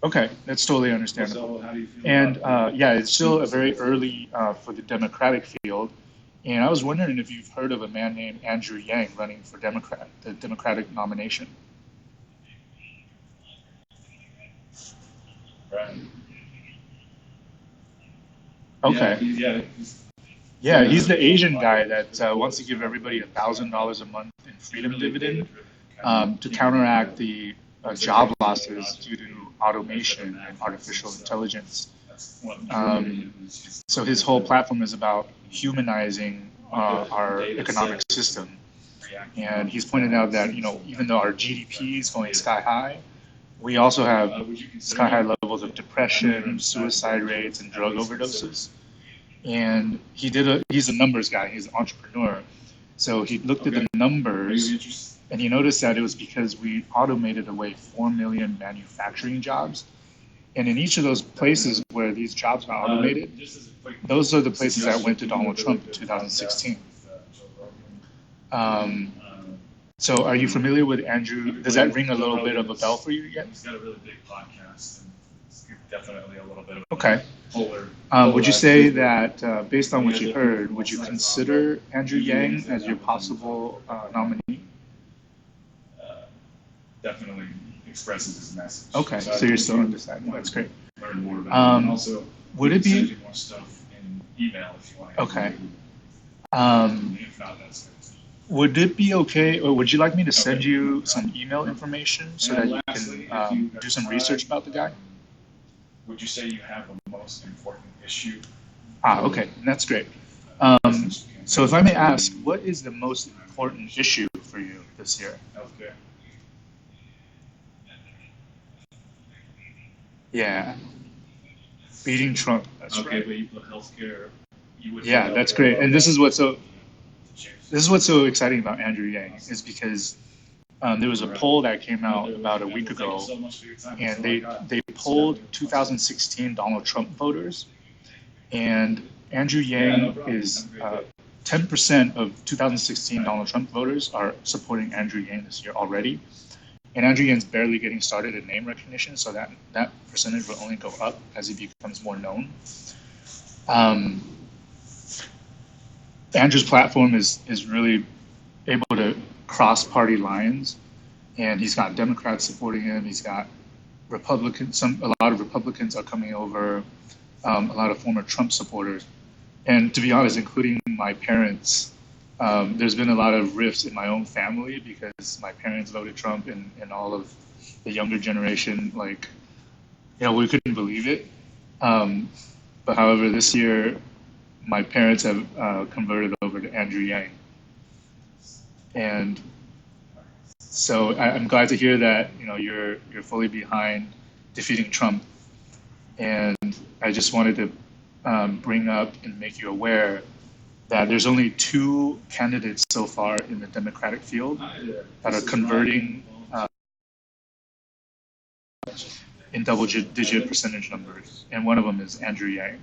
okay. That's totally understandable. So how do you feel And about yeah, it's still a very early for the Democratic field. And I was wondering if you've heard of a man named Andrew Yang running for the Democratic nomination. Right. Okay. Yeah, He's the Asian guy that wants to give everybody $1,000 a month in freedom dividend to counteract the job losses due to automation and artificial intelligence. So his whole platform is about humanizing our economic system. And he's pointed out that, even though our GDP is going sky high, we also have sky high levels of depression, suicide rates, and drug overdoses. And he's a numbers guy, he's an entrepreneur. So he looked at the numbers and he noticed that it was because we automated away 4 million manufacturing jobs. And in each of those places where these jobs got automated, those are the places that went to Donald Trump in 2016. So are you familiar with Andrew? Does that ring a little bit of a bell for you yet? He's got a really big podcast, and it's definitely a little bit of Okay. polar. Would you say that, based on what you heard, would you consider Andrew Yang as your possible nominee? Definitely expresses his message. Okay, so you're still undecided. That's great. Learn more about it. And also, would it send be you more stuff in email if you want. okay? If not, that's good. Would it be okay, or would you like me to send you some email information so that you can do some research about the guy? Would you say you have a most important issue? Okay, that's great. So if I may ask, what is the most important issue for you this year? Healthcare. Yeah, beating Trump. That's Okay, right. but you put healthcare. You would. Yeah, that's great. And this is what's so exciting about Andrew Yang is because there was a poll that came out about a week ago, and they polled 2016 Donald Trump voters, and Andrew Yang is 10% of 2016 Donald Trump voters are supporting Andrew Yang this year already. And Andrew Yang's barely getting started in name recognition, so that percentage will only go up as he becomes more known. Andrew's platform is really able to cross party lines, and he's got Democrats supporting him. He's got Republicans. A lot of Republicans are coming over. A lot of former Trump supporters, and to be honest, including my parents. There's been a lot of rifts in my own family because my parents voted Trump, and all of the younger generation, we couldn't believe it. But however, this year, my parents have converted over to Andrew Yang. And So I'm glad to hear that you're fully behind defeating Trump. And I just wanted to bring up and make you aware that there's only two candidates so far in the Democratic field that are converting in double-digit percentage numbers, and one of them is Andrew Yang.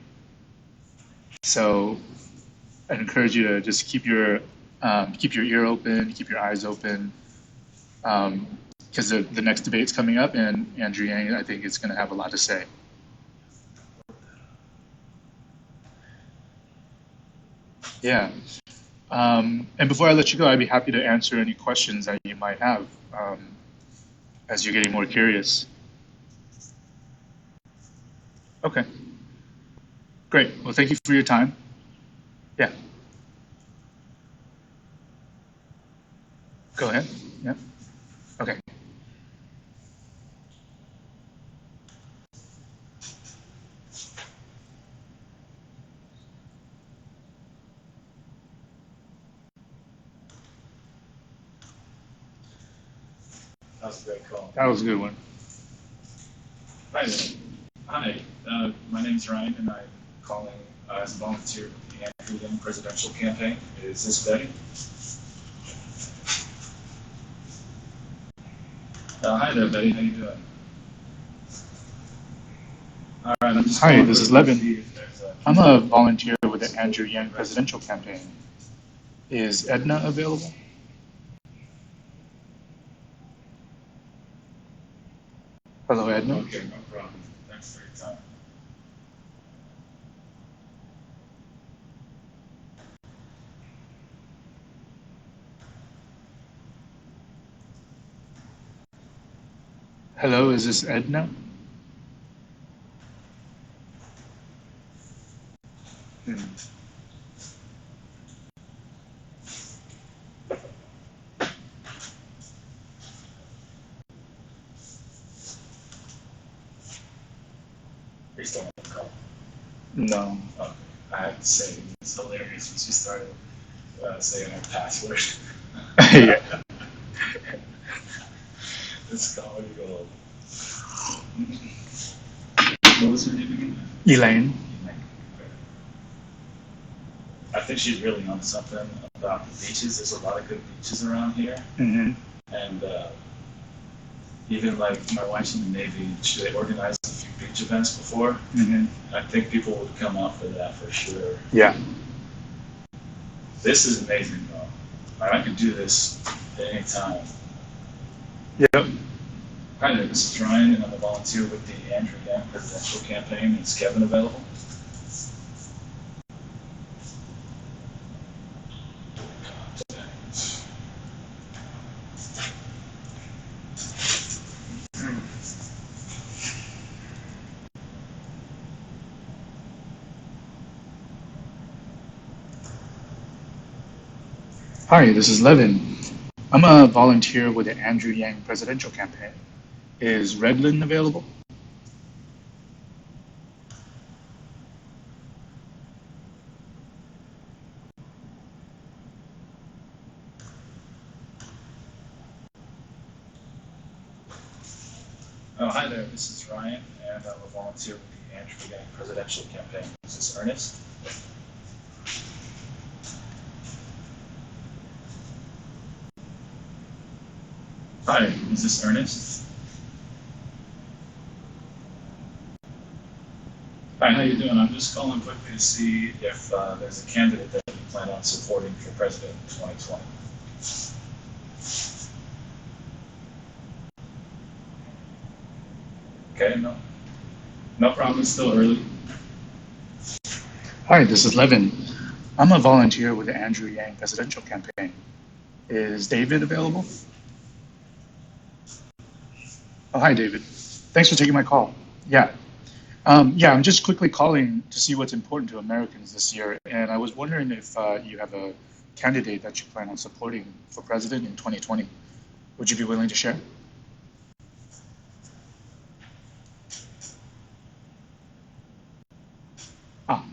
So I'd encourage you to just keep your ear open, keep your eyes open, because the next debate's coming up, and Andrew Yang, I think, is going to have a lot to say. Yeah. And before I let you go, I'd be happy to answer any questions that you might have as you're getting more curious. Okay. Great. Well, thank you for your time. Yeah. Go ahead. Yeah. Okay. That was a great call. That was a good one. Hi there. Hi, my name's Ryan, and I'm calling as a volunteer with the Andrew Yang presidential campaign. Is this Betty? Hi there, Betty. How you doing? All right, I'm just Hi, calling this is quickly to Levin. see if there's a- I'm a volunteer with the Andrew Yang presidential campaign. Is Edna available? Hello, Edna. Okay, no problem. Thanks for your time. Hello, is this Edna? Hmm. Please don't call. No. Okay. I have to say, it's hilarious when she started saying her password. Yeah. It's comedy gold. What was her name again? Elaine. I think she's really on something about the beaches. There's a lot of good beaches around here, Mm-hmm. and even like my wife's in the Navy. They organized a few beach events before. Mm-hmm. I think people would come out for that for sure. Yeah. This is amazing, though. I could do this at any time. Yep. Hi there, this is Ryan, and I'm a volunteer with the Andrew Yang presidential campaign. Is Kevin available? Hi, this is Levin. I'm a volunteer with the Andrew Yang presidential campaign. Is Redlin available? Oh, hi there, this is Ryan, and I'm a volunteer with the Andrew Yang presidential campaign. Is this Ernest? Hi, is this Ernest? Hi, how you doing? I'm just calling quickly to see if there's a candidate that you plan on supporting for president in 2020. Okay, no problem. It's still early. Hi, this is Levin. I'm a volunteer with the Andrew Yang presidential campaign. Is David available? Oh, hi, David. Thanks for taking my call. Yeah. Yeah, I'm just quickly calling to see what's important to Americans this year, and I was wondering if you have a candidate that you plan on supporting for president in 2020. Would you be willing to share? Ah,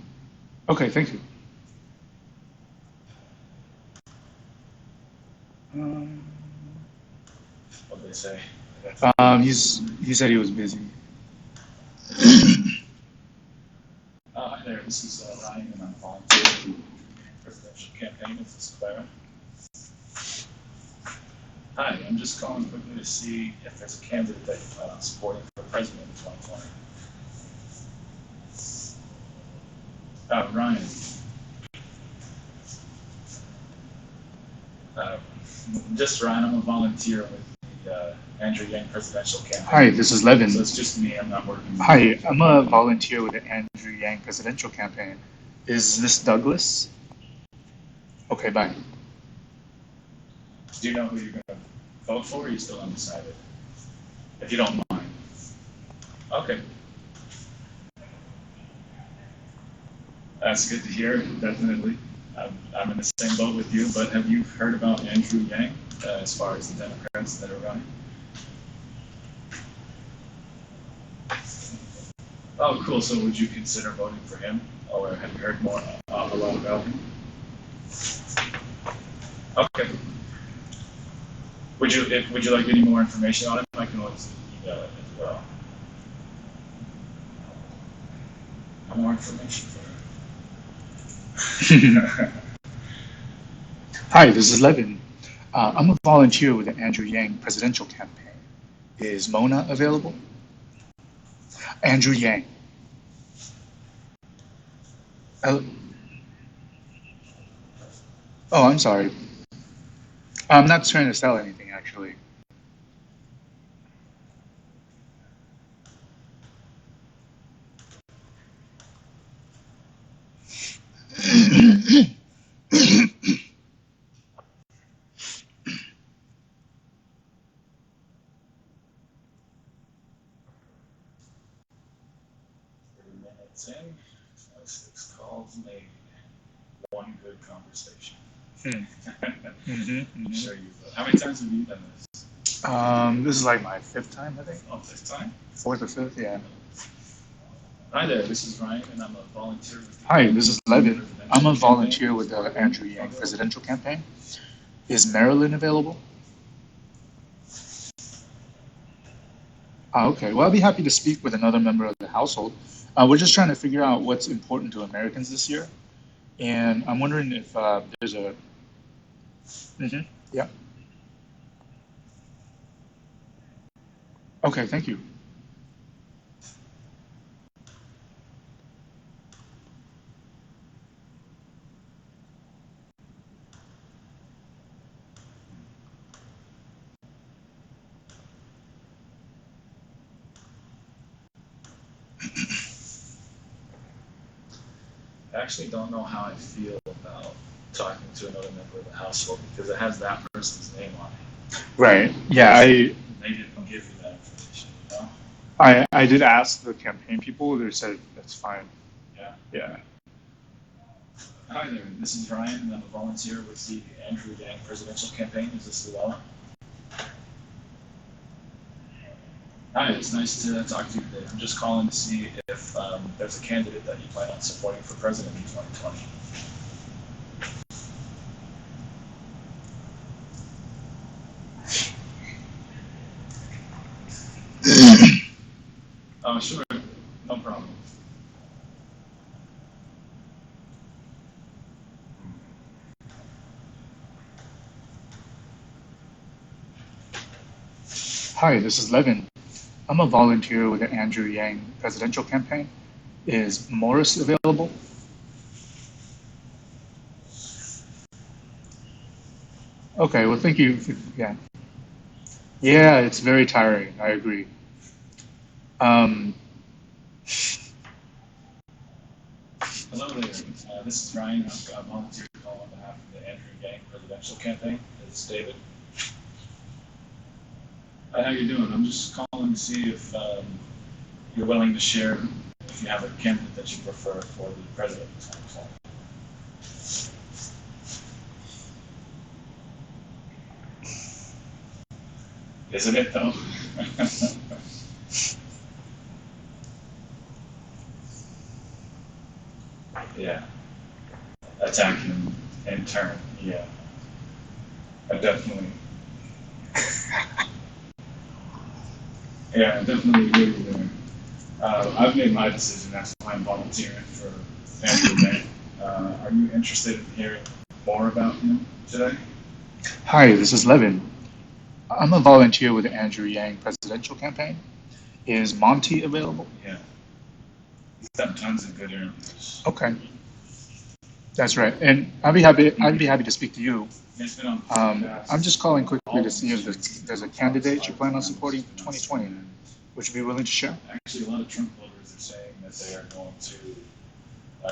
okay, thank you. Um, what they say. He said he was busy. Hi there, this is Ryan, and I'm volunteering for the presidential campaign. Is this Clara? Hi, I'm just calling quickly to see if there's a candidate that you plan on supporting for president in 2020. Ryan. Just Ryan, I'm a volunteer with the Andrew Yang presidential campaign. Hi, this is Levin. So it's just me, I'm not working. Hi, I'm a volunteer with the Andrew Yang presidential campaign. Is this Douglas? Okay, bye. Do you know who you're going to vote for, or are you still undecided? If you don't mind. Okay. That's good to hear, definitely. I'm in the same boat with you, but have you heard about Andrew Yang as far as the Democrats that are running? Oh, cool. So would you consider voting for him, or have you heard more a lot about him? Okay. Would you like any more information on him? I can always email it as well. More information for Hi, this is Levin. I'm a volunteer with the Andrew Yang presidential campaign. Is Mona available? Andrew Yang. Oh, I'm sorry. I'm not trying to sell anything, actually. minutes in, 6 calls made, one good conversation. I'm sure you've. How many times have you done this? This is like my 5th time, I think. Oh, 5th time? 4th or 5th, yeah. Hi there, this is Ryan, and I'm a volunteer with the Hi, this is Levin. I'm a volunteer with the Andrew Yang presidential campaign. Is Marilyn available? Okay, well, I'll be happy to speak with another member of the household. We're just trying to figure out what's important to Americans this year. And I'm wondering if there's a... Yeah. Okay, thank you. I actually don't know how I feel about talking to another member of the household because it has that person's name on it. Right. Yeah, They didn't give you that information, you know? I did ask the campaign people. They said that's fine. Yeah. Yeah. Hi there, this is Ryan, and I'm a volunteer with the Andrew Yang presidential campaign. Is this Luella? Hi, it's nice to talk to you today. I'm just calling to see if there's a candidate that you plan on supporting for president in 2020. Oh, sure, no problem. Hi, this is Levin. I'm a volunteer with the Andrew Yang presidential campaign. Is Morris available? Okay, well, thank you. Yeah. Yeah, it's very tiring. I agree. Um, Hello there, this is Ryan. I'm a volunteer call on behalf of the Andrew Yang presidential campaign. It's David. Hi, how you doing? I'm just calling to see if you're willing to share if you have a candidate that you prefer for the president of 2020. Isn't it though? Yeah. Attack him in turn. Yeah. I definitely. Yeah, I definitely agree with you there. I've made my decision. That's why I'm volunteering for Andrew Bank. Are you interested in hearing more about him today? Hi, this is Levin. I'm a volunteer with the Andrew Yang presidential campaign. Is Monty available? Yeah, he's done tons of good interviews. Okay, that's right. And I'd be happy to speak to you. He's been on I'm just calling quickly to see if there's a candidate you plan on supporting for 2020. Would you be willing to share? Actually, a lot of Trump voters are saying that they are going to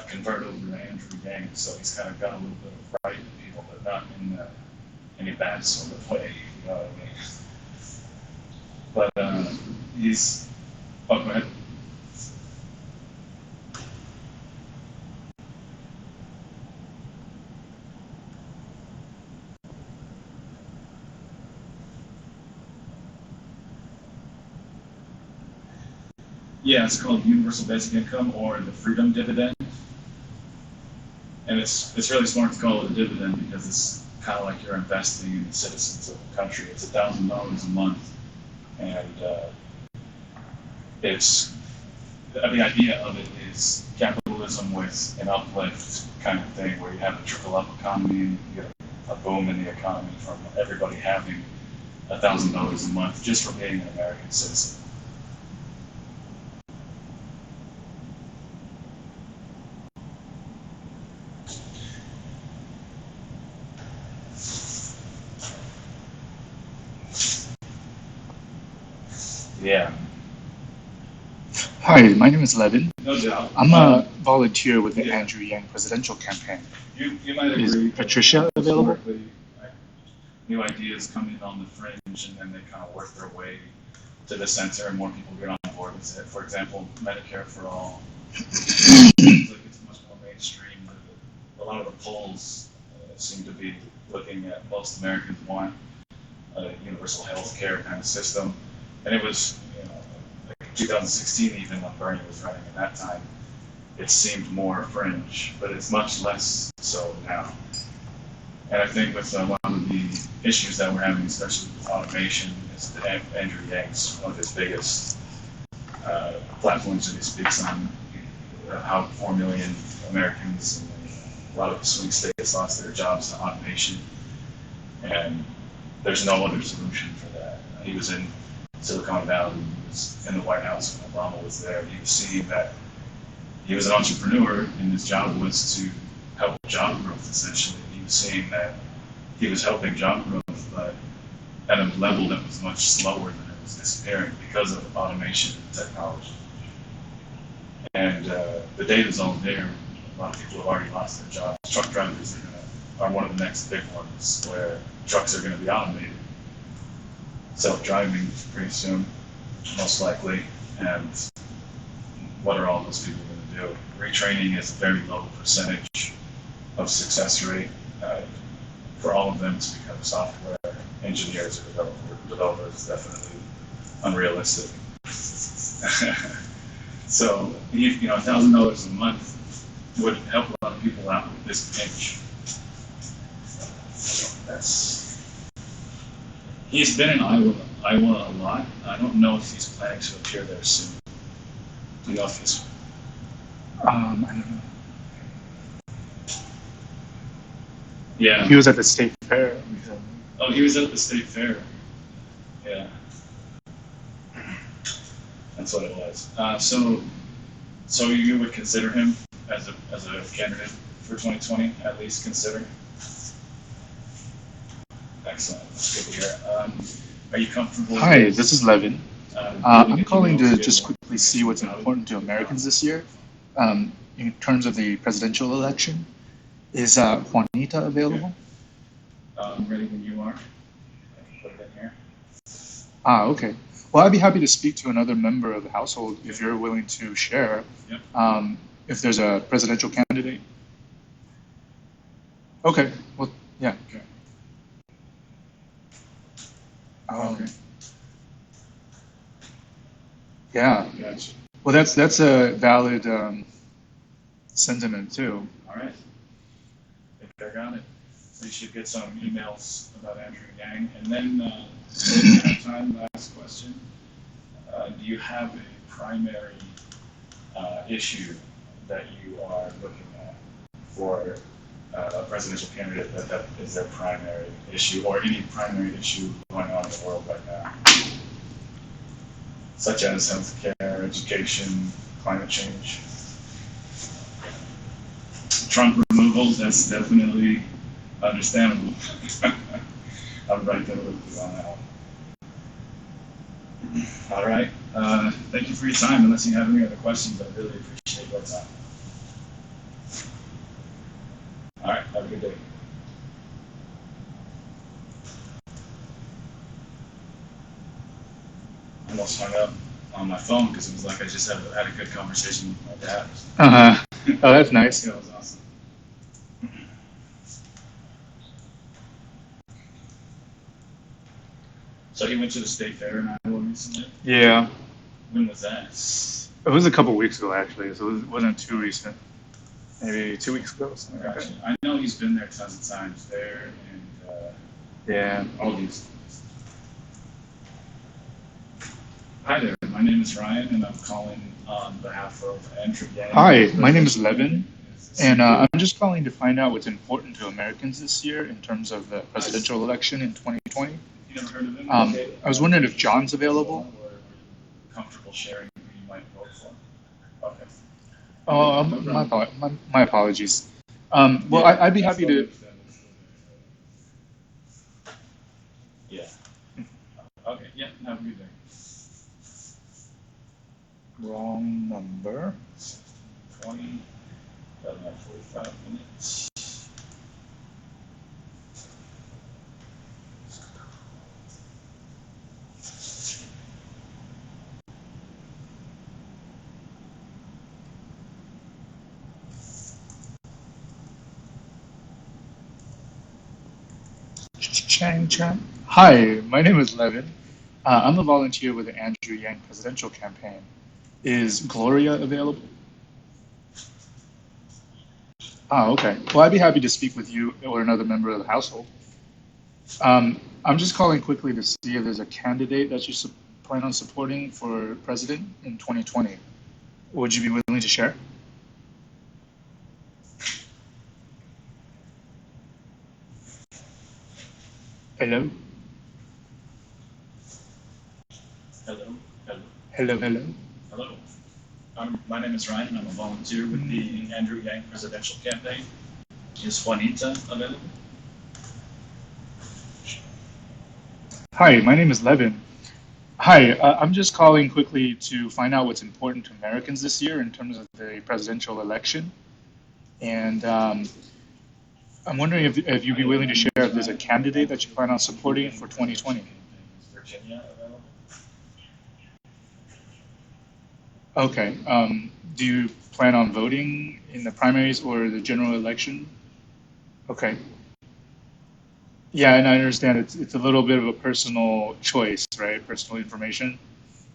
convert over to Andrew Yang, so he's kind of got a little bit of right in people, but not in any bad sort of way, you know what I mean? But he's, oh, go ahead. Yeah, it's called universal basic income or the freedom dividend. And it's really smart to call it a dividend because it's kind of like you're investing in the citizens of the country. It's $1,000 a month, and it's the idea of it is capitalism with an uplift kind of thing where you have a trickle up economy and you get a boom in the economy from everybody having $1,000 a month just for being an American citizen. Yeah, Hi, my name is Levin. no doubt. I'm a volunteer with the yeah. Andrew Yang presidential campaign. You might Is agree. Patricia available? Historically, like, new ideas come in on the fringe and then they kind of work their way to the center and more people get on board with it. For example, Medicare for all. Seems like it's much more mainstream. A lot of the polls seem to be looking at most Americans want a universal health care kind of system. And it was, like 2016 even when Bernie was running at that time, it seemed more fringe, but it's much less so now. And I think with a lot of the issues that we're having, especially with automation, is that Andrew Yang's one of his biggest platforms that he speaks on, how 4 million Americans and a lot of swing states lost their jobs to automation. And there's no other solution for that. He was in Silicon Valley, he was in the White House when Obama was there. He was seeing that he was an entrepreneur and his job was to help job growth essentially. He was seeing that he was helping job growth, but at a level that was much slower than it was disappearing because of automation and technology. And the data's all there. A lot of people have already lost their jobs. Truck drivers are one of the next big ones where trucks are going to be automated. Self-driving pretty soon, most likely. And what are all those people going to do? Retraining is a very low percentage of success rate. For all of them to become software engineers or developers is definitely unrealistic. So, $1,000 a month would help a lot of people out with this pinch. He's been in Iowa a lot. I don't know if he's planning to appear there soon. Do you know if he's? I don't know. Yeah. He was at the state fair. Oh, he was at the state fair. Yeah. That's what it was. So you would consider him as a candidate for 2020, at least consider? Excellent. That's good to hear. Are you comfortable? Hi, this is Levin. I'm calling to just quickly quickly see what's important to Americans this year in terms of the presidential election. Is Juanita available? I'm ready when you are. I can put it in here. Okay. Well, I'd be happy to speak to another member of the household if you're willing to share. Yep. If there's a presidential candidate. Okay. Well, yeah. Okay. Um, Okay. Yeah. Gotcha. Well, that's a valid sentiment too. All right. I think I got it. So you should get some emails about Andrew Yang. And then, if you have time, last question. you have a primary issue that you are looking at for a presidential candidate that is their primary issue, or any primary issue going on in the world right now, such as healthcare, education, climate change? Trump removal, that's definitely understandable. I'm right there with you on that one. All right. Thank you for your time. Unless you have any other questions, I really appreciate your time. All right. Have a good day. I almost hung up on my phone because it was like I just had a good conversation with my dad. Uh-huh. Oh, that's nice. That was awesome. So he went to the state fair in Iowa recently. Yeah. When was that? It was a couple weeks ago, actually, so it wasn't too recent. Maybe 2 weeks ago, something like Gotcha. that. I know he's been there tons of times there, and Yeah. all these. Hi there, my name is Ryan, and I'm calling on behalf of Andrew Yang. Hi, my name is Levin, and I'm just calling to find out what's important to Americans this year in terms of the presidential election in 2020. You never heard of him? I was wondering if John's available. Or are you comfortable sharing who you might vote for? Okay. Oh, my apologies. Well, I'd be happy to. Yeah. Okay, yeah, have a good day. Wrong number. 20, got about 45 minutes. Chang Chang. Hi, my name is Levin. I'm a volunteer with the Andrew Yang presidential campaign. Is Gloria available? Oh, okay. Well, I'd be happy to speak with you or another member of the household. I'm just calling quickly to see if there's a candidate that you plan on supporting for president in 2020. Would you be willing to share? Hello? Hello, hello, Hello, hello. hello. My name is Ryan, and I'm a volunteer with the Andrew Yang presidential campaign. Is Juanita available? Hi, my name is Levin. Hi, I'm just calling quickly to find out what's important to Americans this year in terms of the presidential election. And I'm wondering if you'd be willing to share if there's a candidate that you plan on supporting for 2020. Is Virginia available? Okay. Do you plan on voting in the primaries or the general election? Okay. Yeah, and I understand it's a little bit of a personal choice, right? Personal information.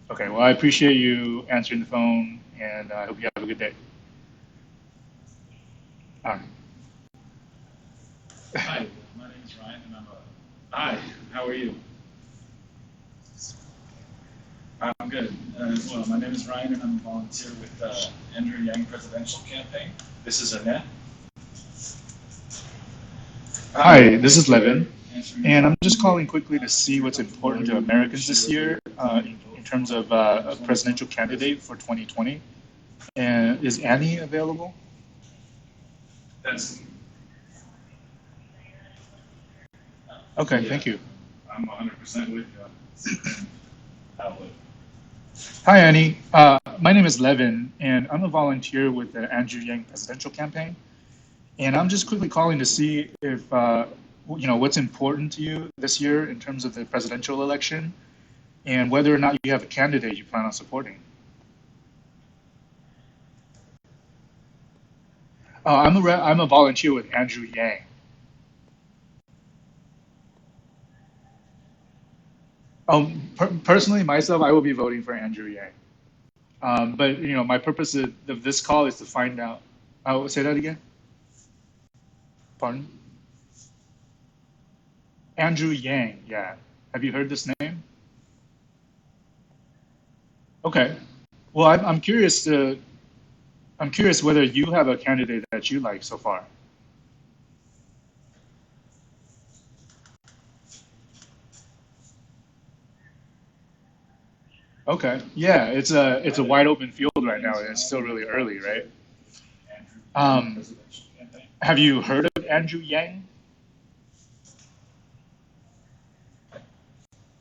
Okay. Well, I appreciate you answering the phone, and I hope you have a good day. All right. Hi, my name is Ryan, and Hi, how are you? I'm good. Well, my name is Ryan, and I'm a volunteer with Andrew Yang presidential campaign. This is Annette. Hi, this is Levin, and I'm just calling quickly to see what's important to Americans this year in terms of a presidential candidate for 2020. And is Annie available? That's Okay, Yeah. thank you. I'm 100% with you. Outlet. Hi, Annie. My name is Levin, and I'm a volunteer with the Andrew Yang presidential campaign. And I'm just quickly calling to see if, what's important to you this year in terms of the presidential election and whether or not you have a candidate you plan on supporting. I'm a volunteer with Andrew Yang. Personally, myself, I will be voting for Andrew Yang. But my purpose of this call is to find out. Oh, say that again. Pardon? Andrew Yang. Yeah. Have you heard this name? Okay. Well, I'm curious whether you have a candidate that you like so far. Okay. Yeah, it's a wide open field right now, and it's still really early, right? Um, have you heard of Andrew Yang?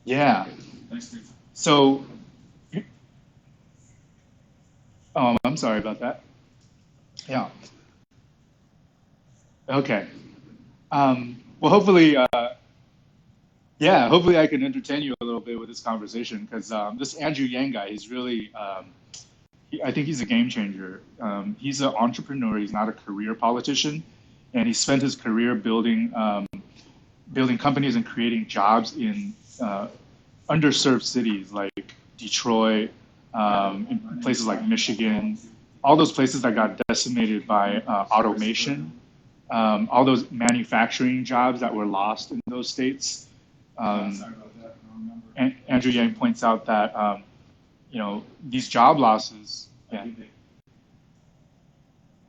Yeah. So, I'm sorry about that. Yeah. Okay. Well, hopefully, yeah, hopefully I can entertain you a little bit with this conversation because this Andrew Yang guy, he's really, I think he's a game changer. He's an entrepreneur. He's not a career politician, and he spent his career building companies and creating jobs in underserved cities like Detroit, in places like Michigan, all those places that got decimated by automation, all those manufacturing jobs that were lost in those states. Um, Andrew Yang points out that these job losses. Yeah.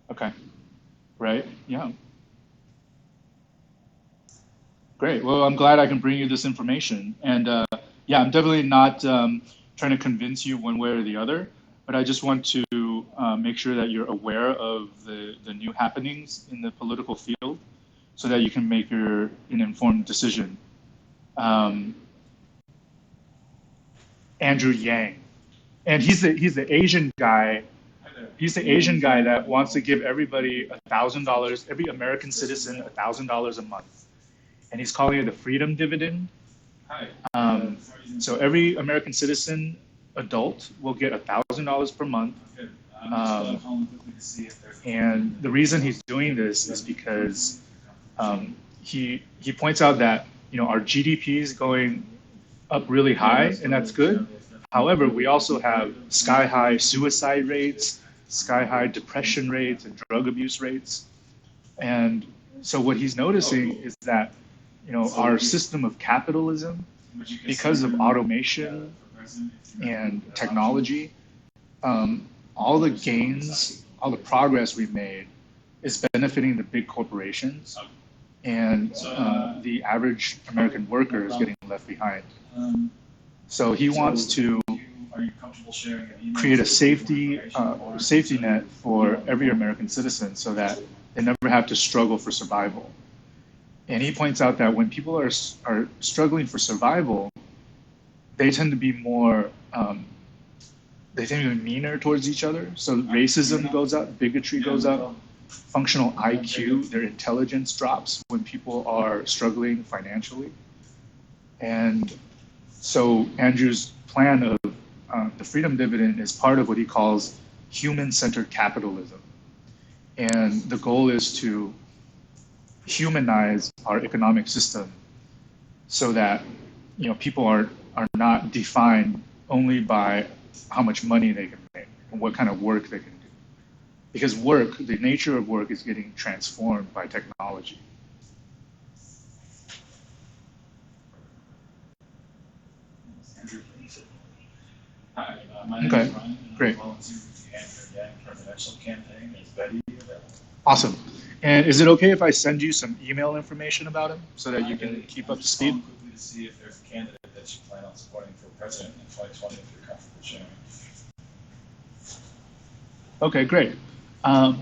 Okay. Right. Yeah. Great. Well, I'm glad I can bring you this information. And yeah, I'm definitely not trying to convince you one way or the other, but I just want to make sure that you're aware of the new happenings in the political field so that you can make an informed decision. Um, Andrew Yang. And he's the Asian guy. He's the Asian guy that wants to give everybody $1,000, every American citizen $1,000 a month, and he's calling it the freedom dividend. Um, so every American citizen, adult, will get $1,000 per month. Um, and the reason he's doing this is because he points out that our GDP is going up really high, and that's good. However, we also have sky high suicide rates, sky high depression rates, and drug abuse rates. And so what he's noticing is that our system of capitalism, because of automation and technology, all the gains, all the progress we've made is benefiting the big corporations, and the average American worker is getting left behind. So he wants to create a safety net for every American citizen so that they never have to struggle for survival. And he points out that when people are struggling for survival, they tend to be they tend to be meaner towards each other. So racism goes up, bigotry goes up, functional IQ, their intelligence drops when people are struggling financially. And so Andrew's plan of the freedom dividend is part of what he calls human-centered capitalism. And the goal is to humanize our economic system so that people are not defined only by how much money they can make and what kind of work they can do. Because the nature of work is getting transformed by technology. Hi, my name Okay, is Ryan. great. I'm volunteering with the Andrew Yang presidential campaign. Is Betty available? Awesome. And is it okay if I send you some email information about him so that you can keep up to Just speed? calling quickly to see if there's a candidate that you plan on supporting for president in 2020 if you're comfortable sharing. Okay, great. Um,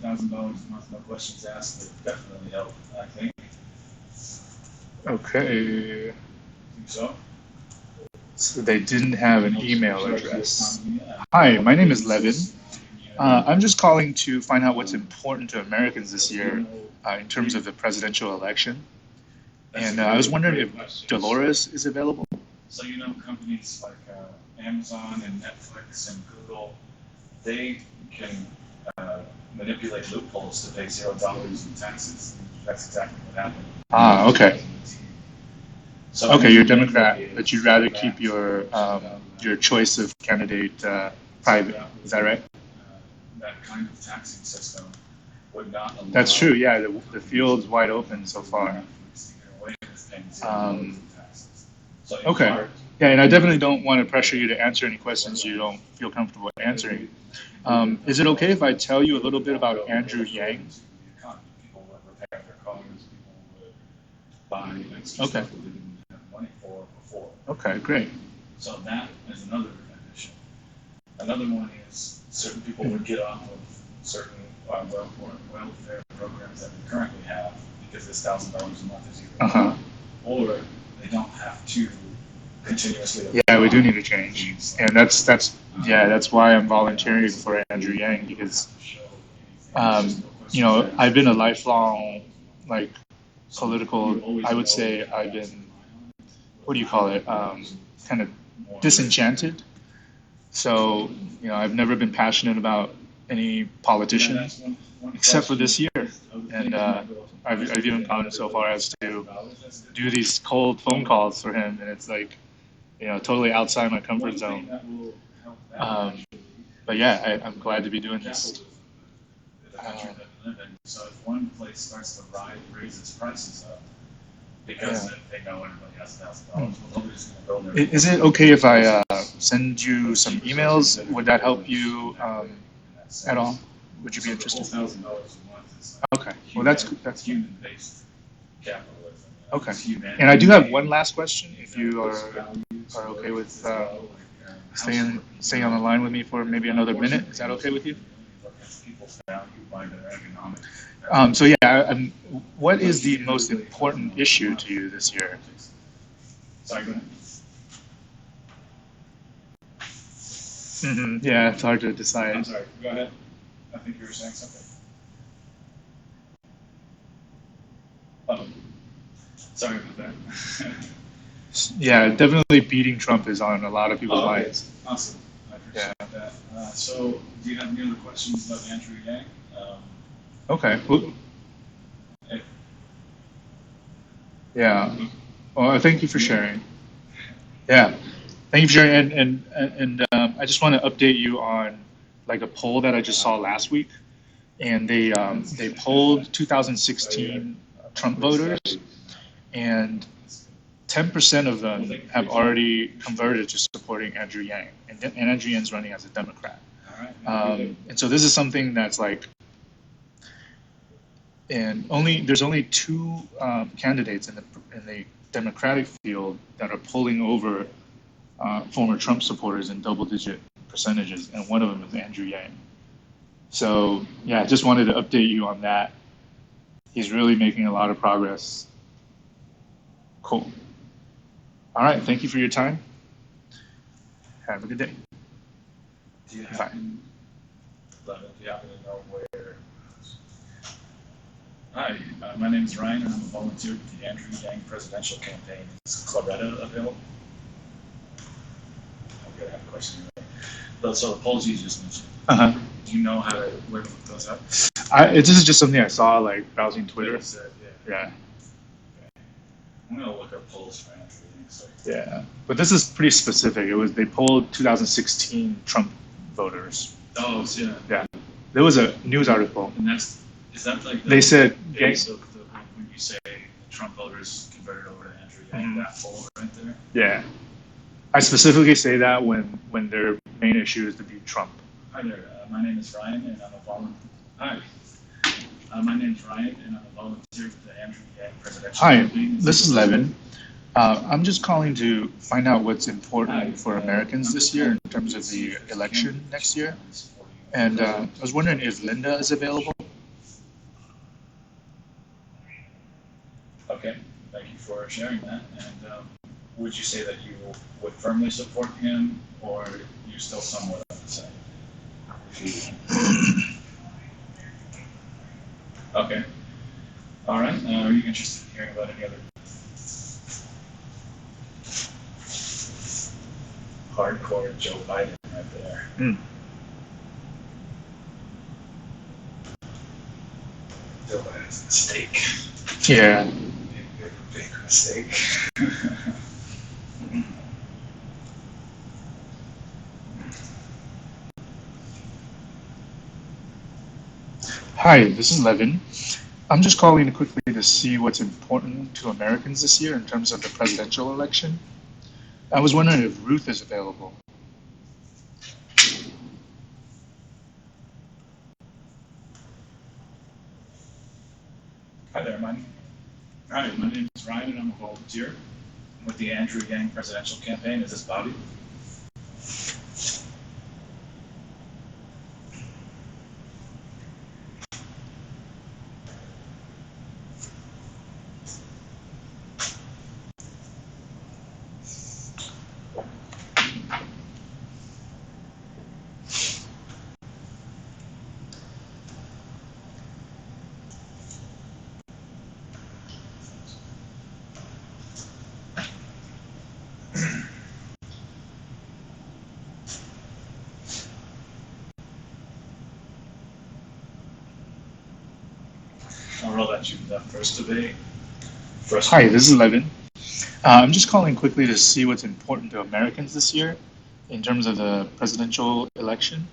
$1,000 a month, no questions asked, would definitely help, I think. Okay. Think so? So they didn't have an email address. Hi, my name is Levin. I'm just calling to find out what's important to Americans this year in terms of the presidential election. And I was wondering if Dolores is available. So companies like Amazon and Netflix and Google, they can manipulate loopholes to pay $0 in taxes. That's exactly what happened. Ah, okay. So Okay, you're a Democrat, but you'd rather keep your choice of candidate private. Is that right? That kind of taxing system would not allow. That's true. Yeah, the field's wide open so far. Okay. Yeah, and I definitely don't want to pressure you to answer any questions you don't feel comfortable answering. Is it okay if I tell you a little bit about Andrew Yang? People would repair their cars. People would buy extra Okay. stuff that they didn't have money for before. Okay, great. So that is another addition. Another one is certain people would get off of certain welfare programs that we currently have because this $1,000 a month is either Uh-huh. or they don't have to continuously. Yeah, we do need to change, and that's why I'm volunteering for Andrew Yang because I've been a lifelong political. I would say I've been, what do you call it? Kind of disenchanted. So I've never been passionate about any politician except for this year, and I've even gone so far as to do these cold phone calls for him, and it's totally outside my comfort zone. But yeah, I'm glad to be doing this. So if one place starts to raise its prices up because they know everybody has $1,000, well, nobody's going to go there. Is it okay if I send you some emails? Would that help you at all? Would you be interested? $1,000 a month is Okay. Well, that's human-based capitalism. okay. And I do have one last question, if you are okay with staying on the line with me for maybe another minute. Is that okay with you? So yeah, what is the most important issue to you this year? Sorry, go ahead. Yeah, it's hard to decide. I'm sorry, go ahead. I think you were saying something. Oh, sorry about that. Yeah, definitely beating Trump is on a lot of people's minds. Awesome. I appreciate that. So, do you have any other questions about Andrew Yang? Okay. Yeah. Well, thank you for sharing. Yeah. Thank you for sharing. And I just want to update you on a poll that I just saw last week, and they polled 2016 Trump voters, and 10% of them have already converted to supporting Andrew Yang, and Andrew Yang's running as a Democrat. And so this is something that's and there's only two candidates in the Democratic field that are polling over former Trump supporters in double-digit percentages, and one of them is Andrew Yang. So yeah, I just wanted to update you on that. He's really making a lot of progress. Cool. All right, thank you for your time. Have a good day. Do you Bye. happen to know where? Hi, my name is Ryan, and I'm a volunteer with the Andrew Yang presidential campaign. Is Claretta available? Okay, I have a question. So the polls you just mentioned. Uh-huh. Do you know where to look those up? This is just something I saw browsing Twitter. Yeah. I'm gonna look up polls for Andrew Yang. So. Yeah, but this is pretty specific. They polled 2016 Trump voters. Oh, yeah. Yeah, there was a news article. And is that they said when you say Trump voters converted over to Andrew Yang, that poll right there? Yeah, I specifically say that when their main issue is to beat Trump. Hi there. My name is Ryan, and I'm a volunteer. Hi. My name is Ryan, and I'm a volunteer with the Andrew Yang presidential campaign. Hi, this is Levin. I'm just calling to find out what's important for Americans this year in terms of the election next year. And I was wondering if Linda is available. for sharing that. And would you say that you would firmly support him, or you still somewhat undecided? Okay. All right. Are you interested in hearing about any other hardcore Joe Biden right there? Joe Biden's a mistake. Yeah. Big mistake. Hi, this is Levin. I'm just calling quickly to see what's important to Americans this year in terms of the presidential election. I was wondering if Ruth is available. Hi there, my name is Ryan, and I'm a volunteer with the Andrew Yang presidential campaign. Is this Bobby? I'll roll at you for that first debate. Hi, this is Levin. I'm just calling quickly to see what's important to Americans this year in terms of the presidential election.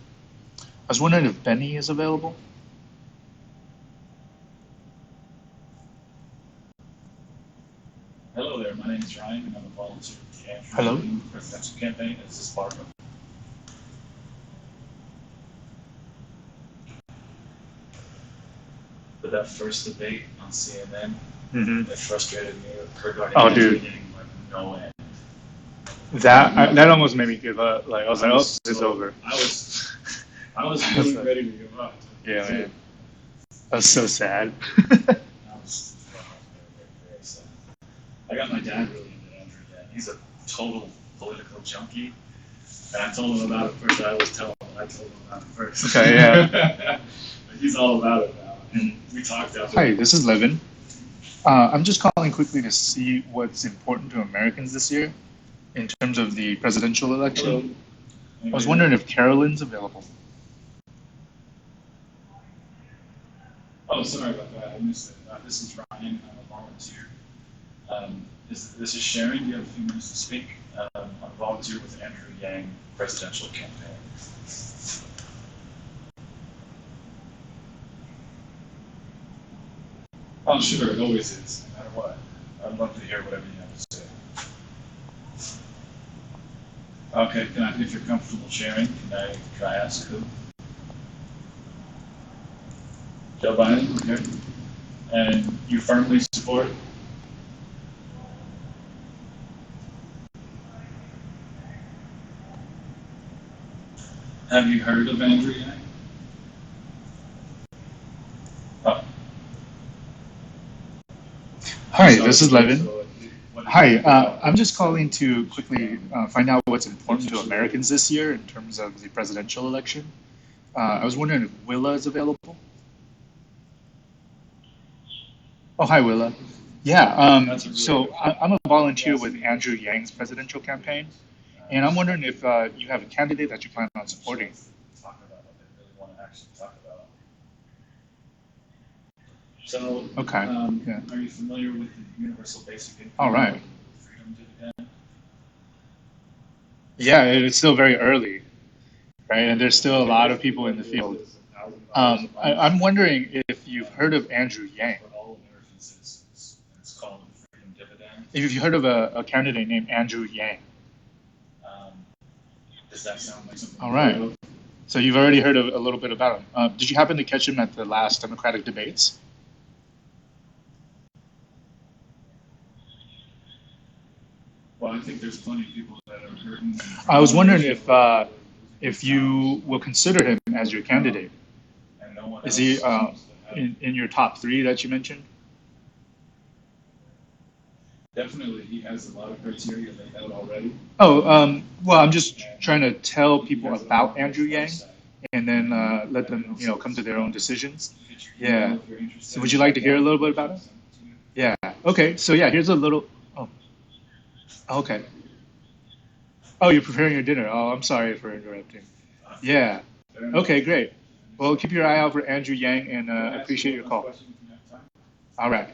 I was wondering if Benny is available. Hello there, my name is Ryan, and I'm a volunteer with the Andrew Hello? Yang presidential campaign. Is this Barbara? But that first debate on CNN, it frustrated me regarding Oh, Andrew dude. Yang like no end. That almost made me give up. Like I was like, oh, it's over. I was really ready to give up. Yeah, man. That was so sad. I was very sad. I got my dad really into Andrew Yang. He's a total political junkie. And I told him about it first. I always tell him I told him about it first. Okay, yeah. But he's all about it now. And we talked after. Hi, this is Levin. I'm just calling quickly to see what's important to Americans this year in terms of the presidential election. Hello. I was wondering if Carolyn's available. Oh, sorry about that. I missed it. This is Ryan. I'm a volunteer. This is Sharon. Do you have a few minutes to speak? I'm a volunteer with Andrew Yang presidential campaign. Oh, sure. It always is, no matter what. I'd love to hear whatever you have to say. Okay. If you're comfortable sharing, can I ask who? Joe Biden. Okay. And you firmly support? Have you heard of Andrew Yang? Oh. Hi, this is Levin. Hi, I'm just calling to quickly find out what's important to Americans this year in terms of the presidential election. I was wondering if Willa is available. Oh, hi, Willa. Yeah, I'm a volunteer with Andrew Yang's presidential campaign, and I'm wondering if you have a candidate that you plan on supporting. Talk about what they really want to actually talk about. So, Okay, yeah. Are you familiar with the universal basic income? All right. Freedom dividend? Yeah, it's still very early, right? And there's still a lot of people in the field. I'm wondering if you've heard of Andrew Yang. For all American citizens. It's called the freedom dividend. If you've heard of a candidate named Andrew Yang. Does that sound like something? All right. So you've already heard a little bit about him. Did you happen to catch him at the last Democratic debates? Well, I think there's plenty of people that are hurting. I was wondering if you will consider him as your candidate. And no one Is he else seems to have- in your top three that you mentioned? Definitely, he has a lot of criteria laid out already. Oh, well, I'm just trying to tell people about Andrew Yang, and then let them, come to their own decisions. Yeah. So would you like to hear a little bit about it? Yeah. Okay. So yeah, here's a little. Oh, okay. Oh, you're preparing your dinner. Oh, I'm sorry for interrupting. Yeah. Okay, great. Well, keep your eye out for Andrew Yang, and appreciate your call. All right.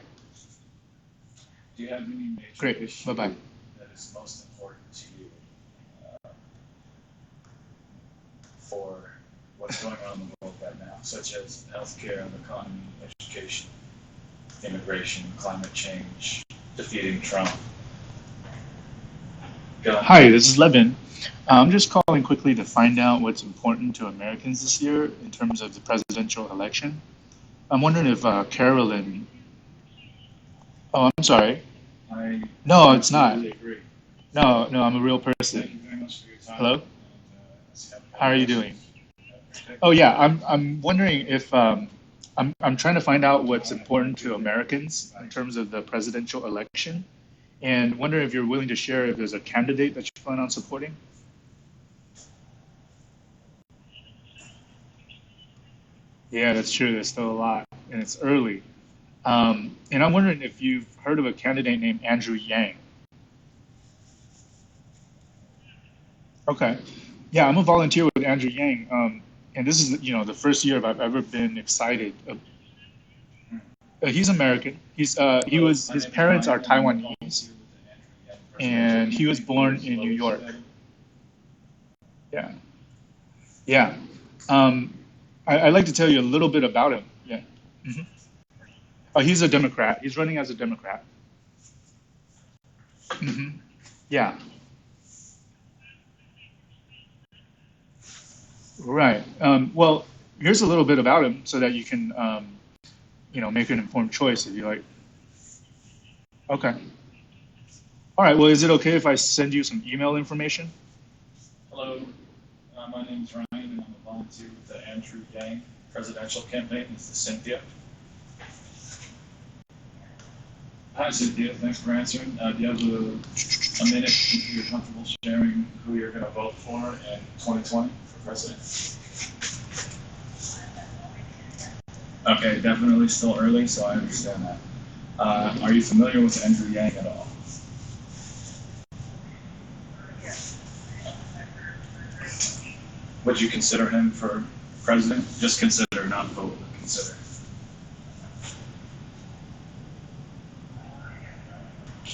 Do you have any major Great. issue Bye bye. that is most important to you for what's going on in the world right now, such as healthcare, the economy, education, immigration, climate change, defeating Trump? Go. Hi, this is Levin. I'm just calling quickly to find out what's important to Americans this year in terms of the presidential election. I'm wondering if Carolyn. Oh, I'm sorry. I No, it's not. absolutely agree. No, no, I'm a real Thank person. you very much for your time. Hello? And, How are you doing? Oh yeah, I'm wondering if I'm trying to find out what's important to Americans in terms of the presidential election, and wondering if you're willing to share if there's a candidate that you plan on supporting. Yeah, that's true. There's still a lot, and it's early. And I'm wondering if you've heard of a candidate named Andrew Yang. Okay. Yeah, I'm a volunteer with Andrew Yang, and this is the first year I've ever been excited. He's American. His parents are Taiwanese, and he was born in New York. Yeah, yeah. I'd like to tell you a little bit about him. Yeah. hmm Oh, he's a Democrat. He's running as a Democrat. hmm Yeah. Right. Well, here's a little bit about him so that you can, make an informed choice if you like. Okay. All right. Well, is it okay if I send you some email information? Hello, my name is Ryan, and I'm a volunteer with the Andrew Yang presidential campaign. This is Cynthia. Hi, Cynthia. Thanks for answering. Do you have a minute if you're comfortable sharing who you're going to vote for in 2020 for president? Okay, definitely still early, so I understand that. Are you familiar with Andrew Yang at all? Would you consider him for president? Just consider, not vote, but consider.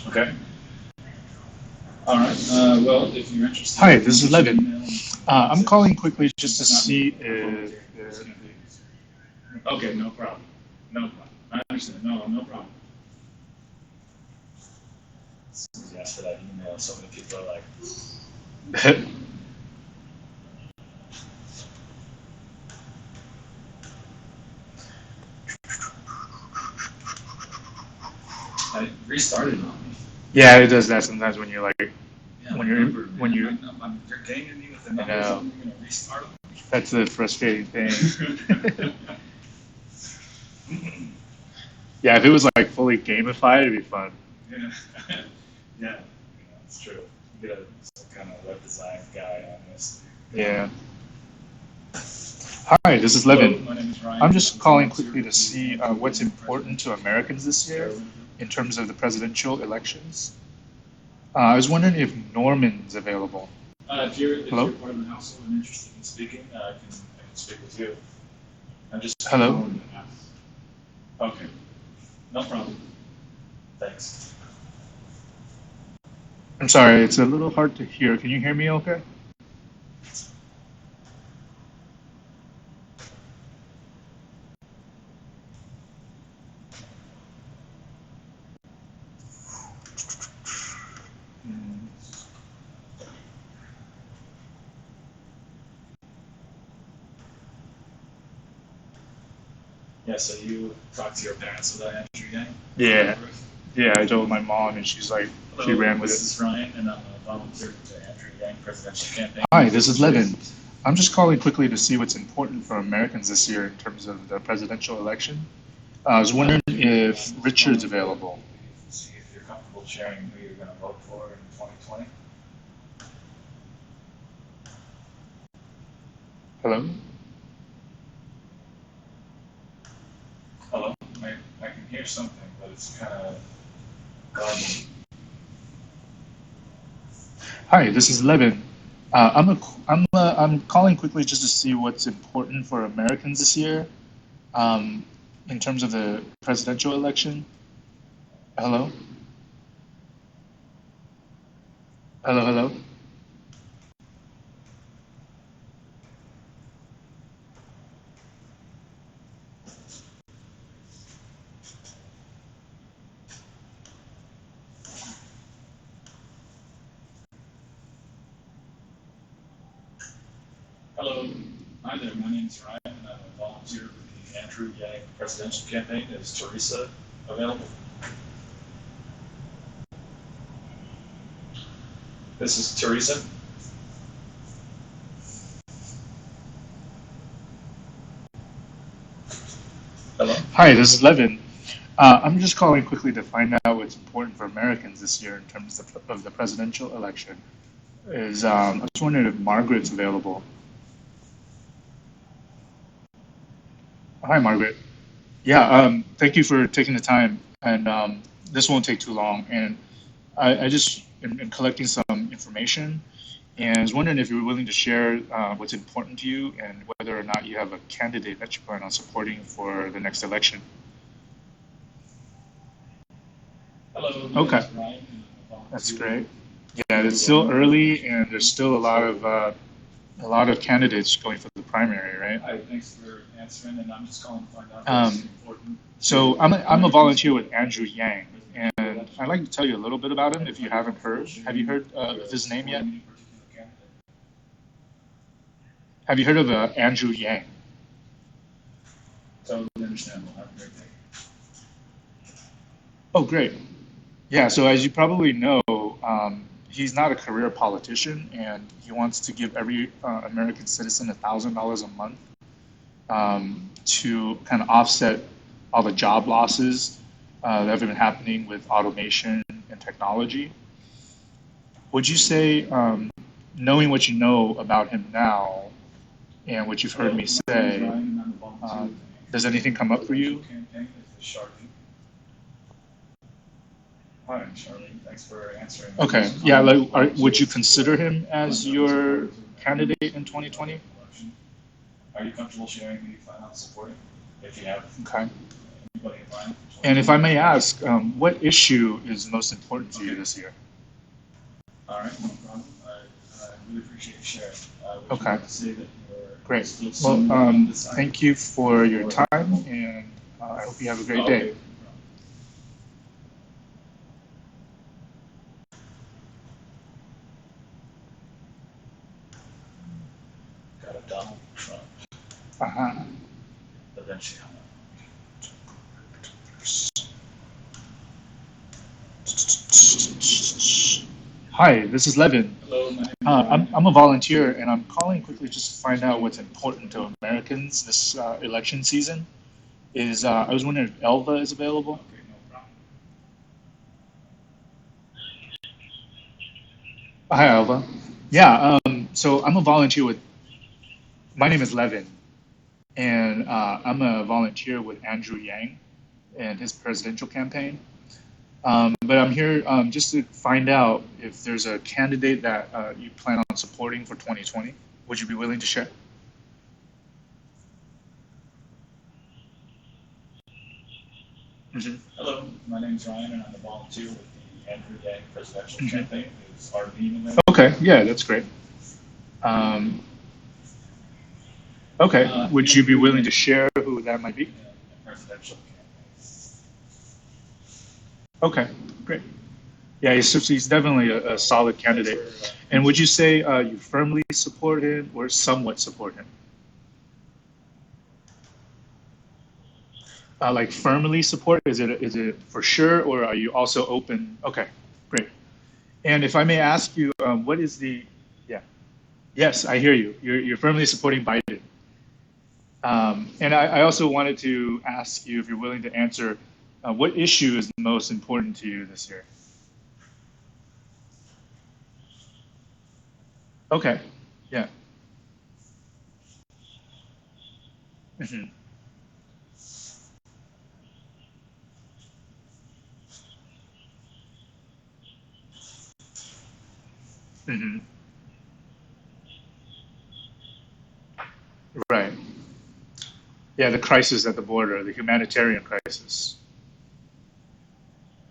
Okay. All right. Well, if you're interested. Hi, this is Levin. I'm calling quickly just to see if. Okay, no problem. No problem. I understand. No problem. As soon as you asked for that email, so many people are like, I restarted on me. Yeah, it does that sometimes when you're like Yeah, when you're remember, when man, you're. you're ganging me with the I numbers, know. and you're gonna restart That's the frustrating thing. them. Yeah, if it was like fully gamified, it'd be fun. Yeah, yeah, it's true. You get some kind of web design guy on this. Yeah. Hi, this is Hello, Levin. my name is Ryan. I'm just calling quickly to see what's important to Americans this year in terms of the presidential elections. I was wondering if Norman's available. If Hello? you're part of the household and interested in speaking, I can speak with you. I'm just Hello? Okay, no problem. Thanks. I'm sorry, it's a little hard to hear. Can you hear me okay? Hmm. Yeah, so you talked to your parents about Andrew Yang? Yeah. Yeah, I told my mom and she's like, she Hello, ran with this it. is Ryan, and I'm a volunteer with the Andrew Yang presidential campaign. Hi, this is Levin. I'm just calling quickly to see what's important for Americans this year in terms of the presidential election. I was wondering if Richard's available. See if you're comfortable comfortable sharing who you're going to vote for in 2020? Hello? Hello? I can hear something, but it's kind of garbled. Hi, this is Levin. I'm calling quickly just to see what's important for Americans this year, um, in terms of the presidential election. Hello? Hello, hello? Hello. Hi there. My name's Ryan, and I'm a volunteer with the Andrew Yang presidential campaign. Is Teresa available? This is Teresa. Hello. Hi, this is Levin. I'm just calling quickly to find out what's important for Americans this year in terms of the presidential election. I was wondering if Margaret's available. Hi, Margaret. Yeah, thank you for taking the time, and this won't take too long. And I just am collecting some information, and I was wondering if you were willing to share what's important to you and whether or not you have a candidate that you plan on supporting for the next election. Hello. Okay, Ryan. that's great. Yeah, it's still early, and there's still a lot of candidates going for the primary, right? Hi. Thanks for answering, and I'm just calling to find out what's Um, important. so I'm a volunteer with Andrew Yang, and I'd like to tell you a little bit about him if you haven't heard. Have you heard of his name yet? Have you heard of Andrew Yang? Totally understandable. Have a great day. Oh, great. Yeah, so as you probably know, he's not a career politician, and he wants to give every American citizen $1,000 a month to kind of offset all the job losses that have been happening with automation and technology. Would you say, knowing what you know about him now and what you've heard me say, does anything come up for you? Hi, I'm Charlie. Thanks for answering. Okay, yeah, like, would you consider him as your candidate in 2020? Are you comfortable sharing who you plan on supporting? If you have Okay. anybody in mind? And if I may ask, what issue is most important to you this year? All right, no problem. I really appreciate you sharing. Would you Okay, like to say that you're great. still Well, soon undecided? thank you for your time, and I hope you have a great Oh, day. okay. Got a Donald Trump, Uh-huh. but then she hung up. Hi, this is Levin. Hello, my name is I'm a volunteer, and I'm calling quickly just to find out what's important to Americans this election season. I was wondering if Elva is available. Okay, no problem. Hi, Elva. Yeah, so I'm a volunteer with, my name is Levin, and I'm a volunteer with Andrew Yang and his presidential campaign. But I'm here just to find out if there's a candidate that you plan on supporting for 2020. Would you be willing to share? Hmm. Hello, my name is Ryan, and I'm a volunteer with the Andrew Yang presidential Hmm. campaign. Is Arlene available? Okay, yeah, that's great. Um, okay, would you be willing to share who that might be? Presidential campaign. Okay, great. Yeah, he's definitely a solid candidate. And would you say you firmly support him or somewhat support him? Like firmly support? Is it for sure, or are you also open? Okay, great. And if I may ask you, what is the? Yeah, yes, I hear you. You're firmly supporting Biden. And I also wanted to ask you if you're willing to answer what issue is the most important to you this year? Okay. Yeah. Hmm. Hmm. Right. Yeah, the crisis at the border, the humanitarian crisis.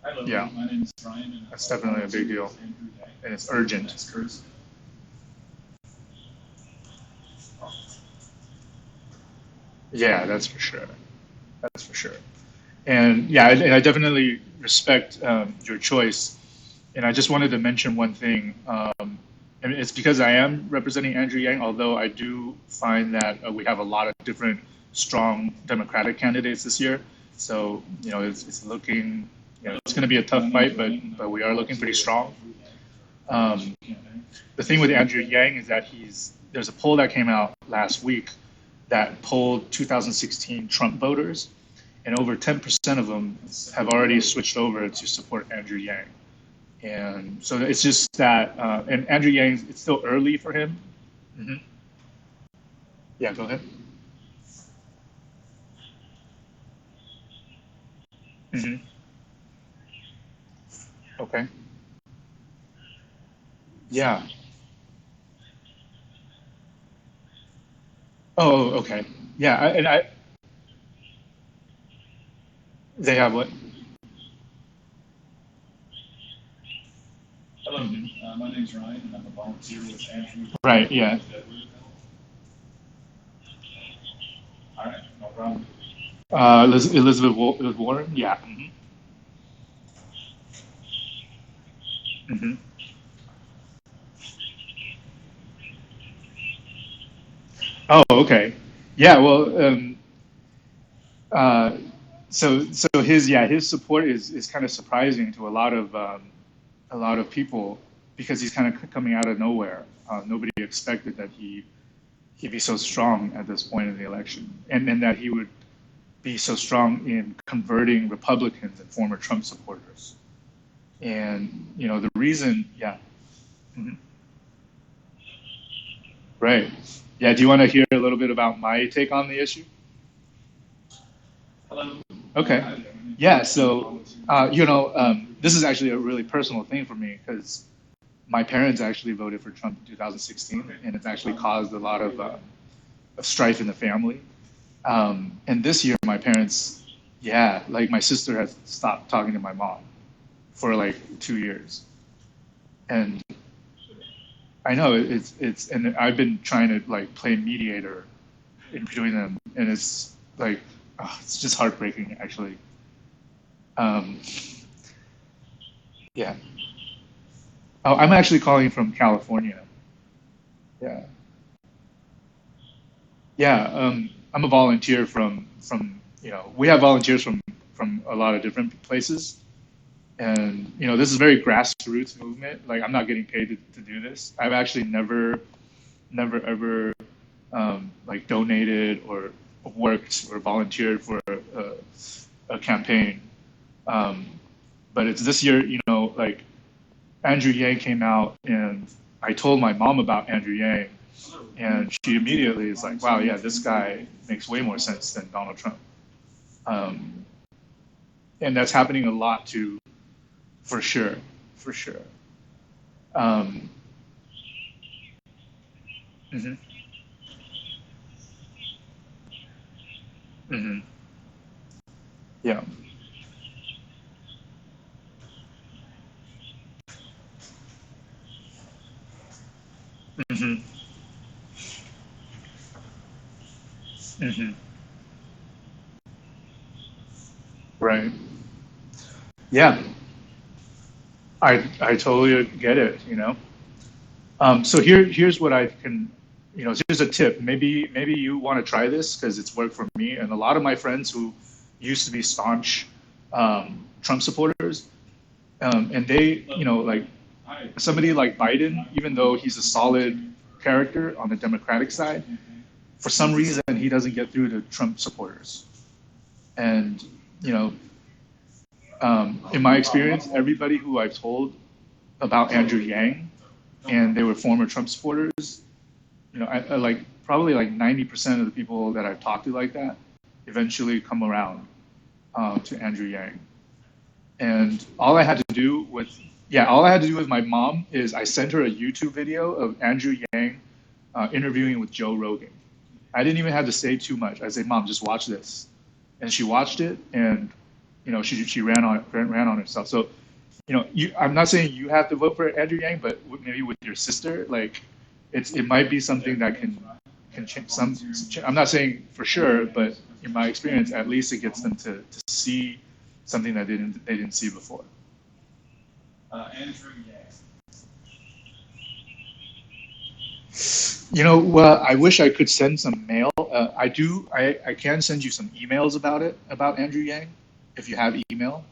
Hello, Yeah, my name is Brian, and that's definitely a big deal, and it's urgent. that's Chris. Yeah, that's for sure. That's for sure. And yeah, I definitely respect your choice. And I just wanted to mention one thing. And it's because I am representing Andrew Yang, although I do find that we have a lot of different strong Democratic candidates this year. So, it's looking, it's going to be a tough fight, but we are looking pretty strong. Um, the thing with Andrew Yang is that there's a poll that came out last week that polled 2016 Trump voters, and over 10% of them have already switched over to support Andrew Yang. And so it's just that, and Andrew Yang, it's still early for him. Hmm. Yeah, go ahead. Hmm. Okay. Yeah. Oh, okay. Yeah, they have what? Hello, Hmm. my name is Ryan, and I'm a volunteer with Andrew. Right. Yeah. All right, no problem. Elizabeth Warren. Yeah. Hmm. Hmm. Oh, okay. Yeah. Well, uh, so his support is kind of surprising to a lot of people because he's kind of coming out of nowhere. Nobody expected that he'd be so strong at this point in the election, and that he would be so strong in converting Republicans and former Trump supporters. And the reason, yeah. Mhm. Right, yeah. Do you want to hear a little bit about my take on the issue? Hello. Okay. Yeah. So, this is actually a really personal thing for me because my parents actually voted for Trump in 2016, and it's actually caused a lot of strife in the family. And this year, my parents, yeah, like my sister has stopped talking to my mom for like 2 years, and I know and I've been trying to like play mediator in between them, and it's like, it's just heartbreaking actually. Um, yeah. Oh, I'm actually calling from California. Yeah. Yeah. I'm a volunteer from we have volunteers from a lot of different places. And this is a very grassroots movement. Like, I'm not getting paid to do this. I've actually never ever like donated or worked or volunteered for a campaign. Um, but it's this year, like Andrew Yang came out, and I told my mom about Andrew Yang, and she immediately is like, "Wow, yeah, this guy makes way more sense than Donald Trump." Um, and that's happening a lot too, for sure, for sure. Um, mhm, mhm, yeah. Hmm. Hmm. Right. Yeah. I totally get it. So here's what I can, here's a tip. Maybe you want to try this because it's worked for me and a lot of my friends who used to be staunch Trump supporters, and they, like somebody like Biden, even though he's a solid character on the Democratic side, for some reason he doesn't get through to Trump supporters. And you know, in my experience, everybody who I've told about Andrew Yang and they were former Trump supporters, I like probably like 90% of the people that I've talked to like that eventually come around to Andrew Yang. And all I had to do with my mom is I sent her a YouTube video of Andrew Yang interviewing with Joe Rogan. I didn't even have to say too much. I said, "Mom, just watch this," and she watched it, and she ran on herself. So, I'm not saying you have to vote for Andrew Yang, but maybe with your sister, like it might be something that can change some. I'm not saying for sure, but in my experience, at least it gets them to see something that they didn't see before. Andrew Yang. I wish I could send some mail. I can send you some emails about Andrew Yang, if you have email.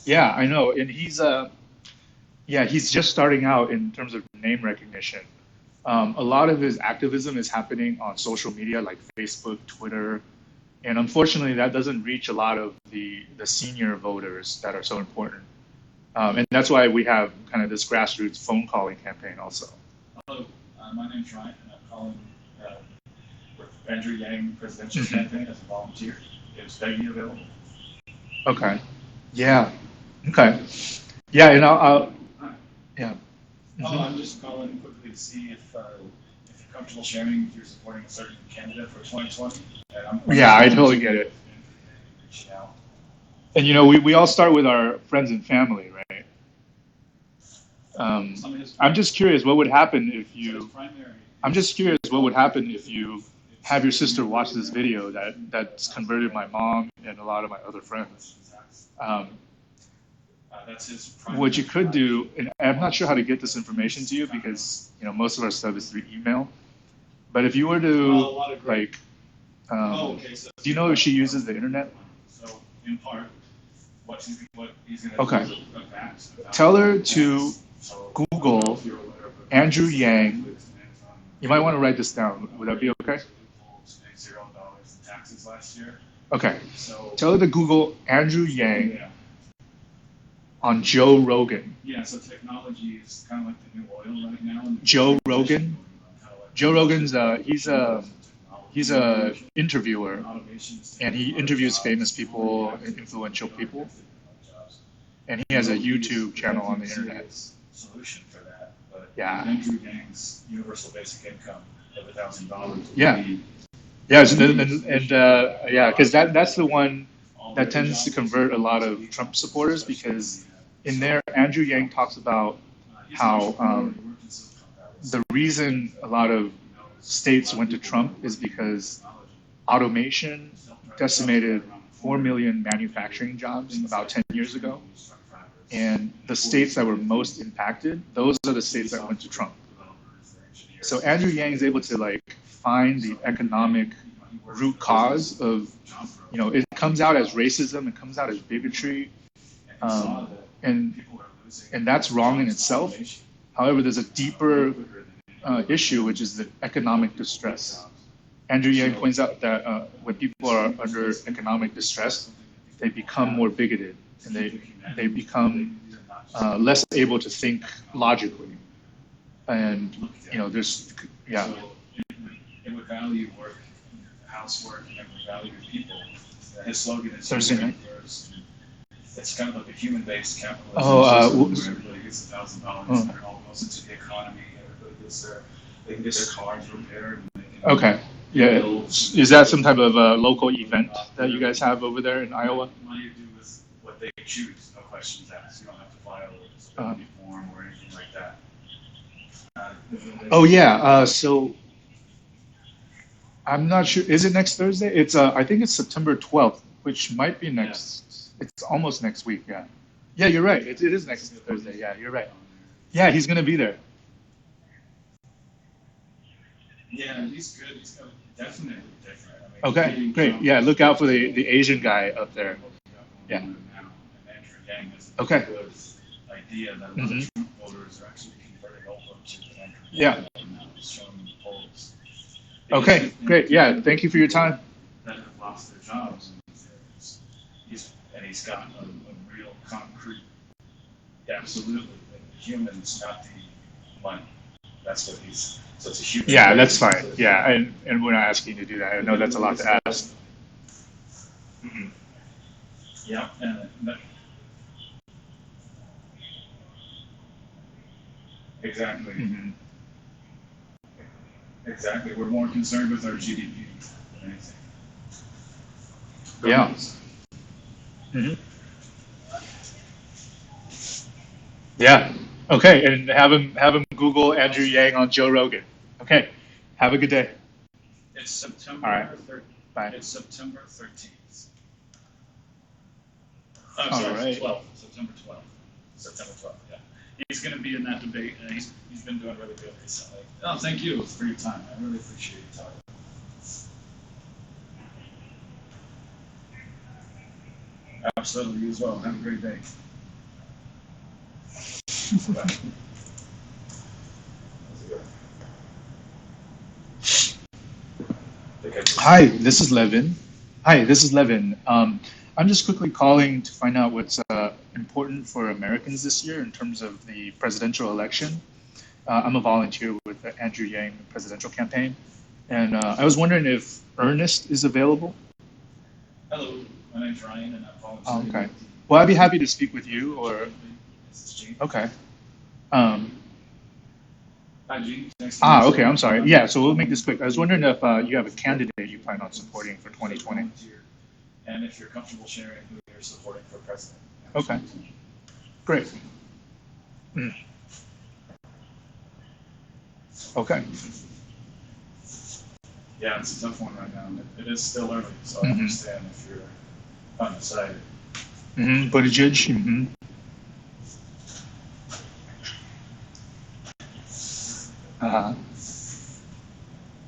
Yeah, I know, and he's just starting out in terms of name recognition. A lot of his activism is happening on social media like Facebook, Twitter, and unfortunately that doesn't reach a lot of the senior voters that are so important. And that's why we have kind of this grassroots phone calling campaign also. Hello, my name's Ryan, and I'm calling with Andrew Yang presidential campaign as a volunteer. Is Peggy available? Okay. Yeah. Okay. Yeah, and I'll yeah. Oh, I'm just calling quickly to see if you're comfortable sharing if you're supporting a certain candidate for 2020. Yeah, I totally get it. And we all start with our friends and family, right? I'm just curious what would happen if you have your sister watch this video that's converted my mom and a lot of my other friends. What you could do, and I'm not sure how to get this information to you because most of our stuff is through email. But if you were to like, do you know if she uses the internet? So in part, what he's going to Okay. do is Tell her to Google Andrew Yang. You might want to write this down. Would that be okay? $0 in taxes last year. Okay. Tell her to Google Andrew Yang on Joe Rogan. Yeah, so technology is kind of like the new oil right now. Joe Rogan. Joe Rogan's he's a interviewer, and he interviews famous people, influential people, and he has a YouTube channel on the internet. Solution for that, but Yeah. Andrew Yang's universal basic income of $1,000. Yeah. Yeah, because that's the one that tends to convert a lot of Trump supporters, because in there Andrew Yang talks about how the reason a lot of states went to Trump is because automation decimated 4 million manufacturing jobs about 10 years ago. And the states that were most impacted, those are the states that went to Trump. So Andrew Yang is able to find the economic root cause of, it comes out as racism, it comes out as bigotry, and that's wrong in itself. However, there's a deeper issue, which is the economic distress. Andrew Yang points out that when people are under economic distress, they become more bigoted, and they become less able to think logically. And there's It would value work, housework, and it would value people. His slogan is Thursday night. It's kind of like a human-based capitalism. Where everybody gets $1,000 and it all goes into the economy. Everybody they can get their cars repaired. Okay. Yeah. Is that some type of local event that you guys have over there in Iowa? All you do is what they choose, no questions asked. You don't have to file a stability form or anything like that. Oh yeah. So I'm not sure. Is it next Thursday? It's I think it's September 12th, which might be next. It's almost next week. Yeah. Yeah, you're right. It is next Thursday. Yeah, you're right. Yeah, he's gonna be there. Yeah, he's good. He's definitely different. Okay, great. Yeah, look out for the Asian guy up there. Yeah. Okay. Idea that Trump voters are actually converting over to the Andrew Yeah. showing the polls. Okay, great. Yeah, thank you for your time. That have lost their jobs in these areas. He's he's got a real concrete, absolutely, the humans, not the money. That's what he's, so it's a human. Yeah, that's fine. Yeah, and we're not asking you to do that. I know that's a lot to ask. Mm-hmm. Yeah, and exactly. Mm-hmm. Exactly. We're more concerned with our GDP than anything. Yeah. Mm-hmm. Yeah. Okay, and have him Google Andrew Yang on Joe Rogan. Okay. Have a good day. It's September. All right. 13th. Bye. It's September 13th. All Sorry, right. 12th. September 12th. September 12th. Yeah. He's going to be in that debate, and he's been doing really good recently. Oh, thank you for your time. I really appreciate your time. Absolutely, you as well. Have a great day. Bye. Hi, this is Levin. Hi, this is Levin. I'm just quickly calling to find out what's important for Americans this year in terms of the presidential election. I'm a volunteer with the Andrew Yang presidential campaign, and I was wondering if Ernest is available. Hello, my name's Ryan, and I'm volunteering. Oh, okay. Well, I'd be happy to speak with you, or okay. Hi, Gene. Nice to meet you. Okay. I'm sorry. Yeah. So we'll make this quick. I was wondering if you have a candidate you plan on supporting for 2020. And if you're comfortable sharing who you're supporting for president. Okay. Great. Mm. Okay. Yeah, it's a tough one right now. It is still early, so I Mhm. understand if you're undecided. Mm-hmm. Buttigieg. Mm-hmm.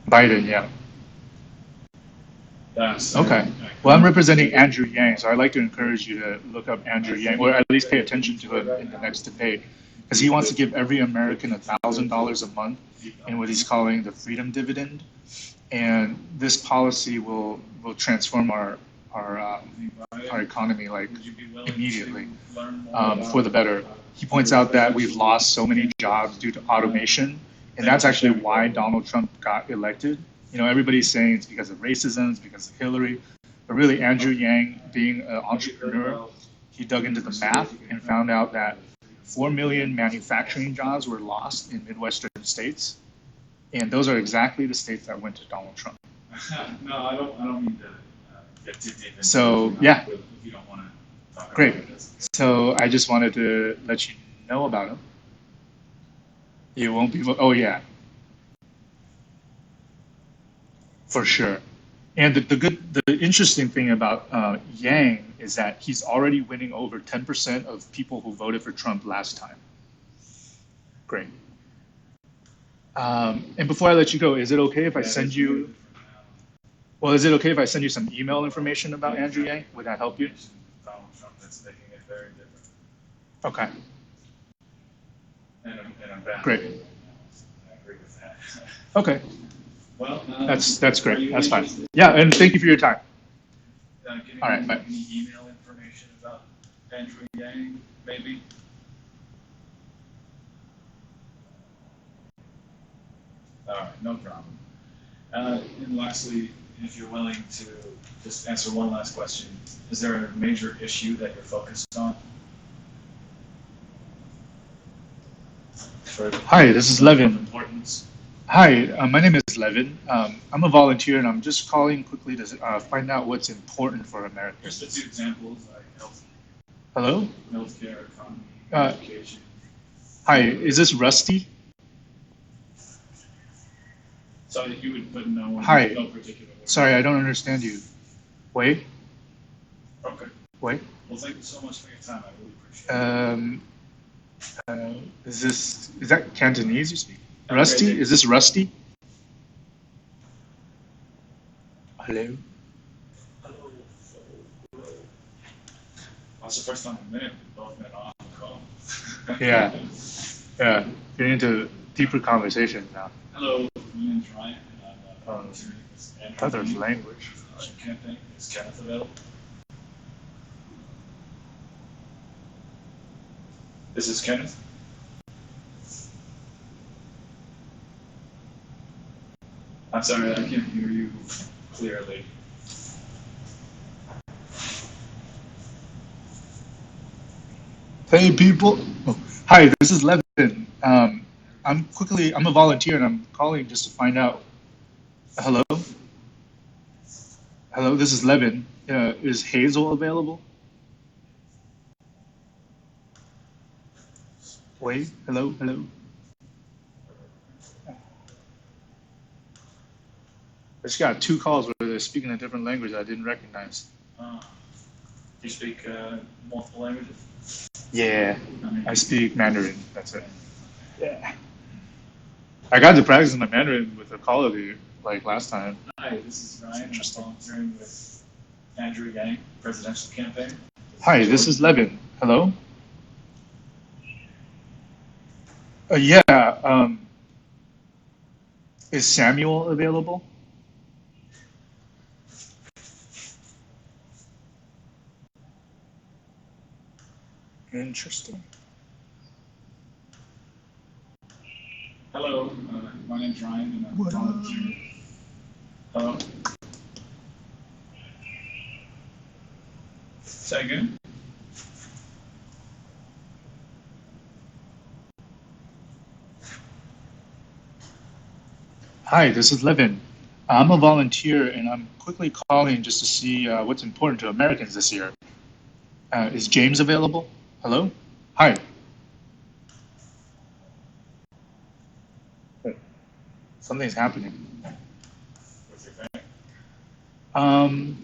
Biden. Yeah. That's Okay. Well, I'm representing Andrew Yang, so I'd like to encourage you to look up Andrew Yang, or at least pay attention to him in the next debate, because he wants to give every American $1,000 a month in what he's calling the freedom dividend, and this policy will transform our economy like immediately for the better. He points out that we've lost so many jobs due to automation, and that's actually why Donald Trump got elected. You know, everybody's saying it's because of racism, it's because of Hillary, but really Andrew Yang, being an entrepreneur, he dug into the math and found out that 4 million manufacturing jobs were lost in Midwestern states, and those are exactly the states that went to Donald Trump. No, I don't mean to get too deep into So, yeah. if you don't want to talk Great. about it. So I just wanted to let you know about him. You won't be, oh yeah, for sure. And the interesting thing about Yang is that he's already winning over 10% of people who voted for Trump last time. Great. And before I let you go, is it okay if I send you? Well, is it okay if I send you some email information about Andrew Yang? Would that help you? Donald Trump, that's making it very different. Okay. And I'm back. Great. I agree with that. Okay. Well, That's great. That's fine. Yeah, and thank you for your time. All right, bye. Any email information about Andrew Yang, maybe? All right, no problem. And lastly, if you're willing to just answer one last question, is there a major issue that you're focused on? Hi, this is Levin. Importance. Hi, my name is Levin. I'm a volunteer, and I'm just calling quickly to find out what's important for Americans. Just a few examples, like Hello? healthcare, economy, education. Hi, is this Rusty? So you would put no Hi. no particular order. Sorry, I don't understand you. Wait, Okay. wait. Well, thank you so much for your time. I really appreciate it. Is that Cantonese you speak? Rusty? Is this Rusty? Hello? Hello. That's the first time in a minute we've both been on the call. Yeah. Yeah. Getting into deeper conversations now. Hello, my name's Ryan, and I'm volunteering with Andrew Other Yang language. campaign. Is Kenneth available? This is Kenneth. I'm sorry, I can't hear you clearly. Hey people. Oh, hi, this is Levin. I'm a volunteer and I'm calling just to find out. Hello? Hello, this is Levin. Is Hazel available? Wait, hello, hello. I just got two calls where they're speaking a different language I didn't recognize. You speak multiple languages? Yeah, I mean, I speak Mandarin. That's it. Yeah. I got to practice my Mandarin with a call of you like last time. Hi, this is Ryan. I'm volunteering with Andrew Yang presidential campaign. Hi, this is Levin. Hello? Yeah, is Samuel available? Interesting. Hello, my name's Ryan, and I'm volunteering. Hello. Say again? Hi, this is Levin. I'm a volunteer and I'm quickly calling just to see what's important to Americans this year. Is James available? Hello? Hi. Something's happening. What's your thing? Um,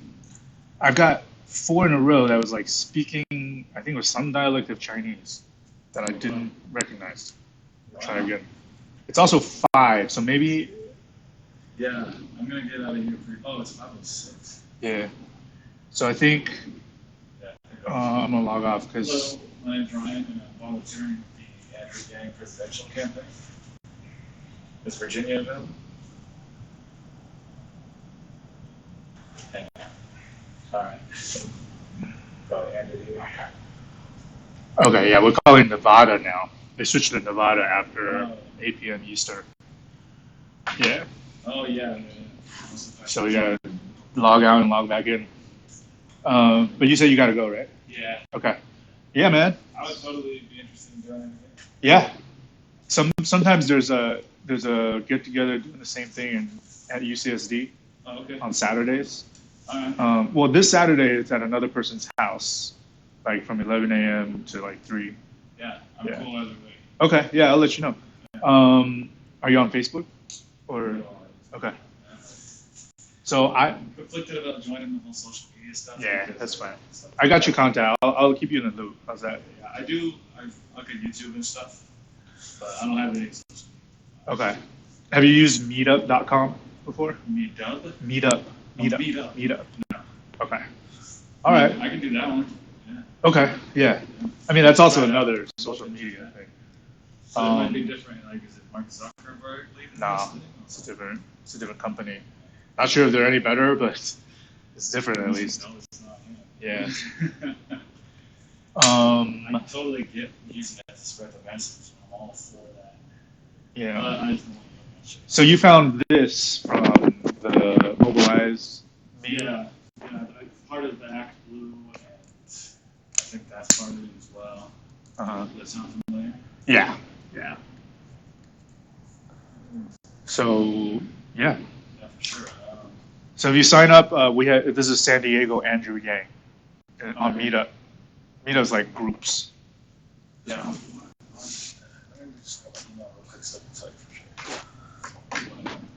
I got four in a row that was like speaking, I think it was some dialect of Chinese that I didn't recognize. Try again. It's also five, so maybe, Yeah, I'm gonna get out of here pretty. Oh, it's 5:06. yeah. So I think Yeah. I'm gonna log off because, Hello, my name's Ryan, and I'm volunteering with the Andrew Yang presidential campaign. Is Virginia available? Hang on. All right. Probably ended here. okay, yeah, we're calling Nevada now. They switched to Nevada after Oh. 8 p.m. Eastern. Yeah. Oh yeah. So we gotta log out and log back in. But you said you gotta go, right? Yeah, Okay. Yeah, man. I would totally be interested in doing it. Yeah. Sometimes there's a get together doing the same thing at UCSD Oh, okay. on Saturdays. All right. Well, this Saturday it's at another person's house, like from 11 a.m. to like 3. Yeah, I'm Yeah. cool either way. Okay. Yeah, I'll let you know. Are you on Facebook? Or okay. So I'm conflicted about joining the whole social media stuff. Yeah, because that's fine. stuff. I got your contact. I'll keep you in the loop. How's that? Yeah, I do. I look at YouTube and stuff, but I don't have any social Okay. Have you used Meetup.com before? media. Meetup. Meetup. Meetup. Meetup. No. Okay. All right. I can do that one. Yeah. Okay. Yeah. I mean, that's also another social media thing. So it might be different. Like, is it Mark Zuckerberg leading Nah, this thing? it's a different company. Not sure if they're any better, but it's different at least. No, it's not. Yeah. I totally get using that to spread the message. I'm all for that. Yeah. I just don't want to shit. So you found this from the Mobilize meeting? Yeah, it's part of the Act Blue, and I think that's part of it as well. Uh-huh. Does that sound familiar? Yeah. Yeah. So yeah. Yeah, for sure. So if you sign up, this is San Diego Andrew Yang on Okay. Meetup. Meetup's like groups. Yeah. Let me just go email real quick so I can tell you for sure.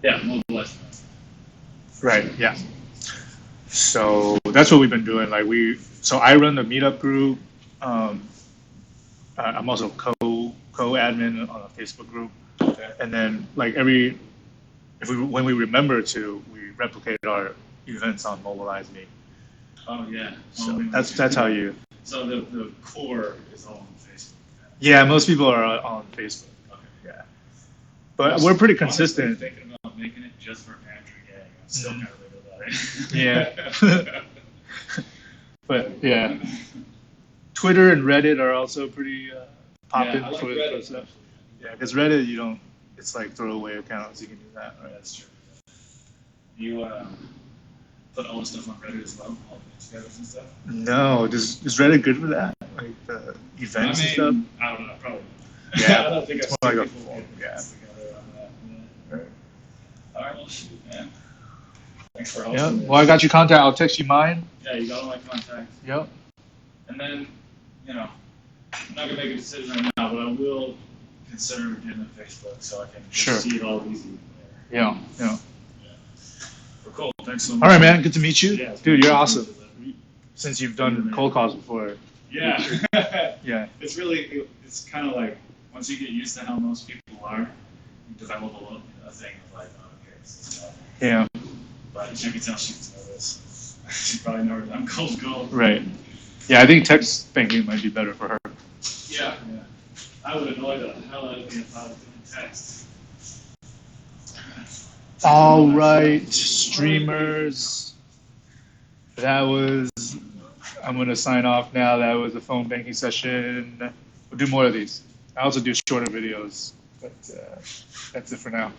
Yeah, mobilize. Right. Yeah. So that's what we've been doing. So I run the Meetup group. I'm also co-admin on a Facebook group, Okay. and then when we remember to, we replicate our events on Mobilize Me. Oh yeah. So that's how you. So the core is all on Facebook. Yeah, most people are on Facebook. Okay. Yeah. but we're pretty Honestly, consistent. thinking about making it just for pantry gang. I'm still kind of weird about it. Yeah. But yeah, Twitter and Reddit are also pretty popping Yeah, I like for Reddit. stuff. Yeah, because Reddit, you don't, it's like throwaway accounts. You can do that, right? That's true. You put all the stuff on Reddit as well, all the newsletters and stuff. No, is Reddit good for that? Like the events and stuff? I don't know, probably. Yeah, I don't think I've it's more seen like a people form, get yeah. together on that. Yeah. Right. All right, well, shoot, man. Thanks for Yeah. hosting. Well, I got your contact. I'll text you mine. Yeah, you got all my contacts. Yep. And then, you know, I'm not gonna make a decision right now, but I will consider getting a Facebook so I can Sure. see it all easy there. Yeah. Yeah. Well, cool. Thanks so much. All right, man. Good to meet you, Yeah, it's dude. been You're a awesome. pleasure. Since you've done cold calls before. Yeah. Yeah. It's really, it's kind of like, once you get used to how most people are, you develop a thing of like, oh, okay, this is not. Yeah. But you can tell she's nervous. She probably never done cold call. Right. Yeah, I think text banking might be better for her. Yeah. I would annoy the hell out of me if I was doing text. All right, streamers. That was. I'm gonna sign off now. That was a phone banking session. We'll do more of these. I also do shorter videos, but that's it for now.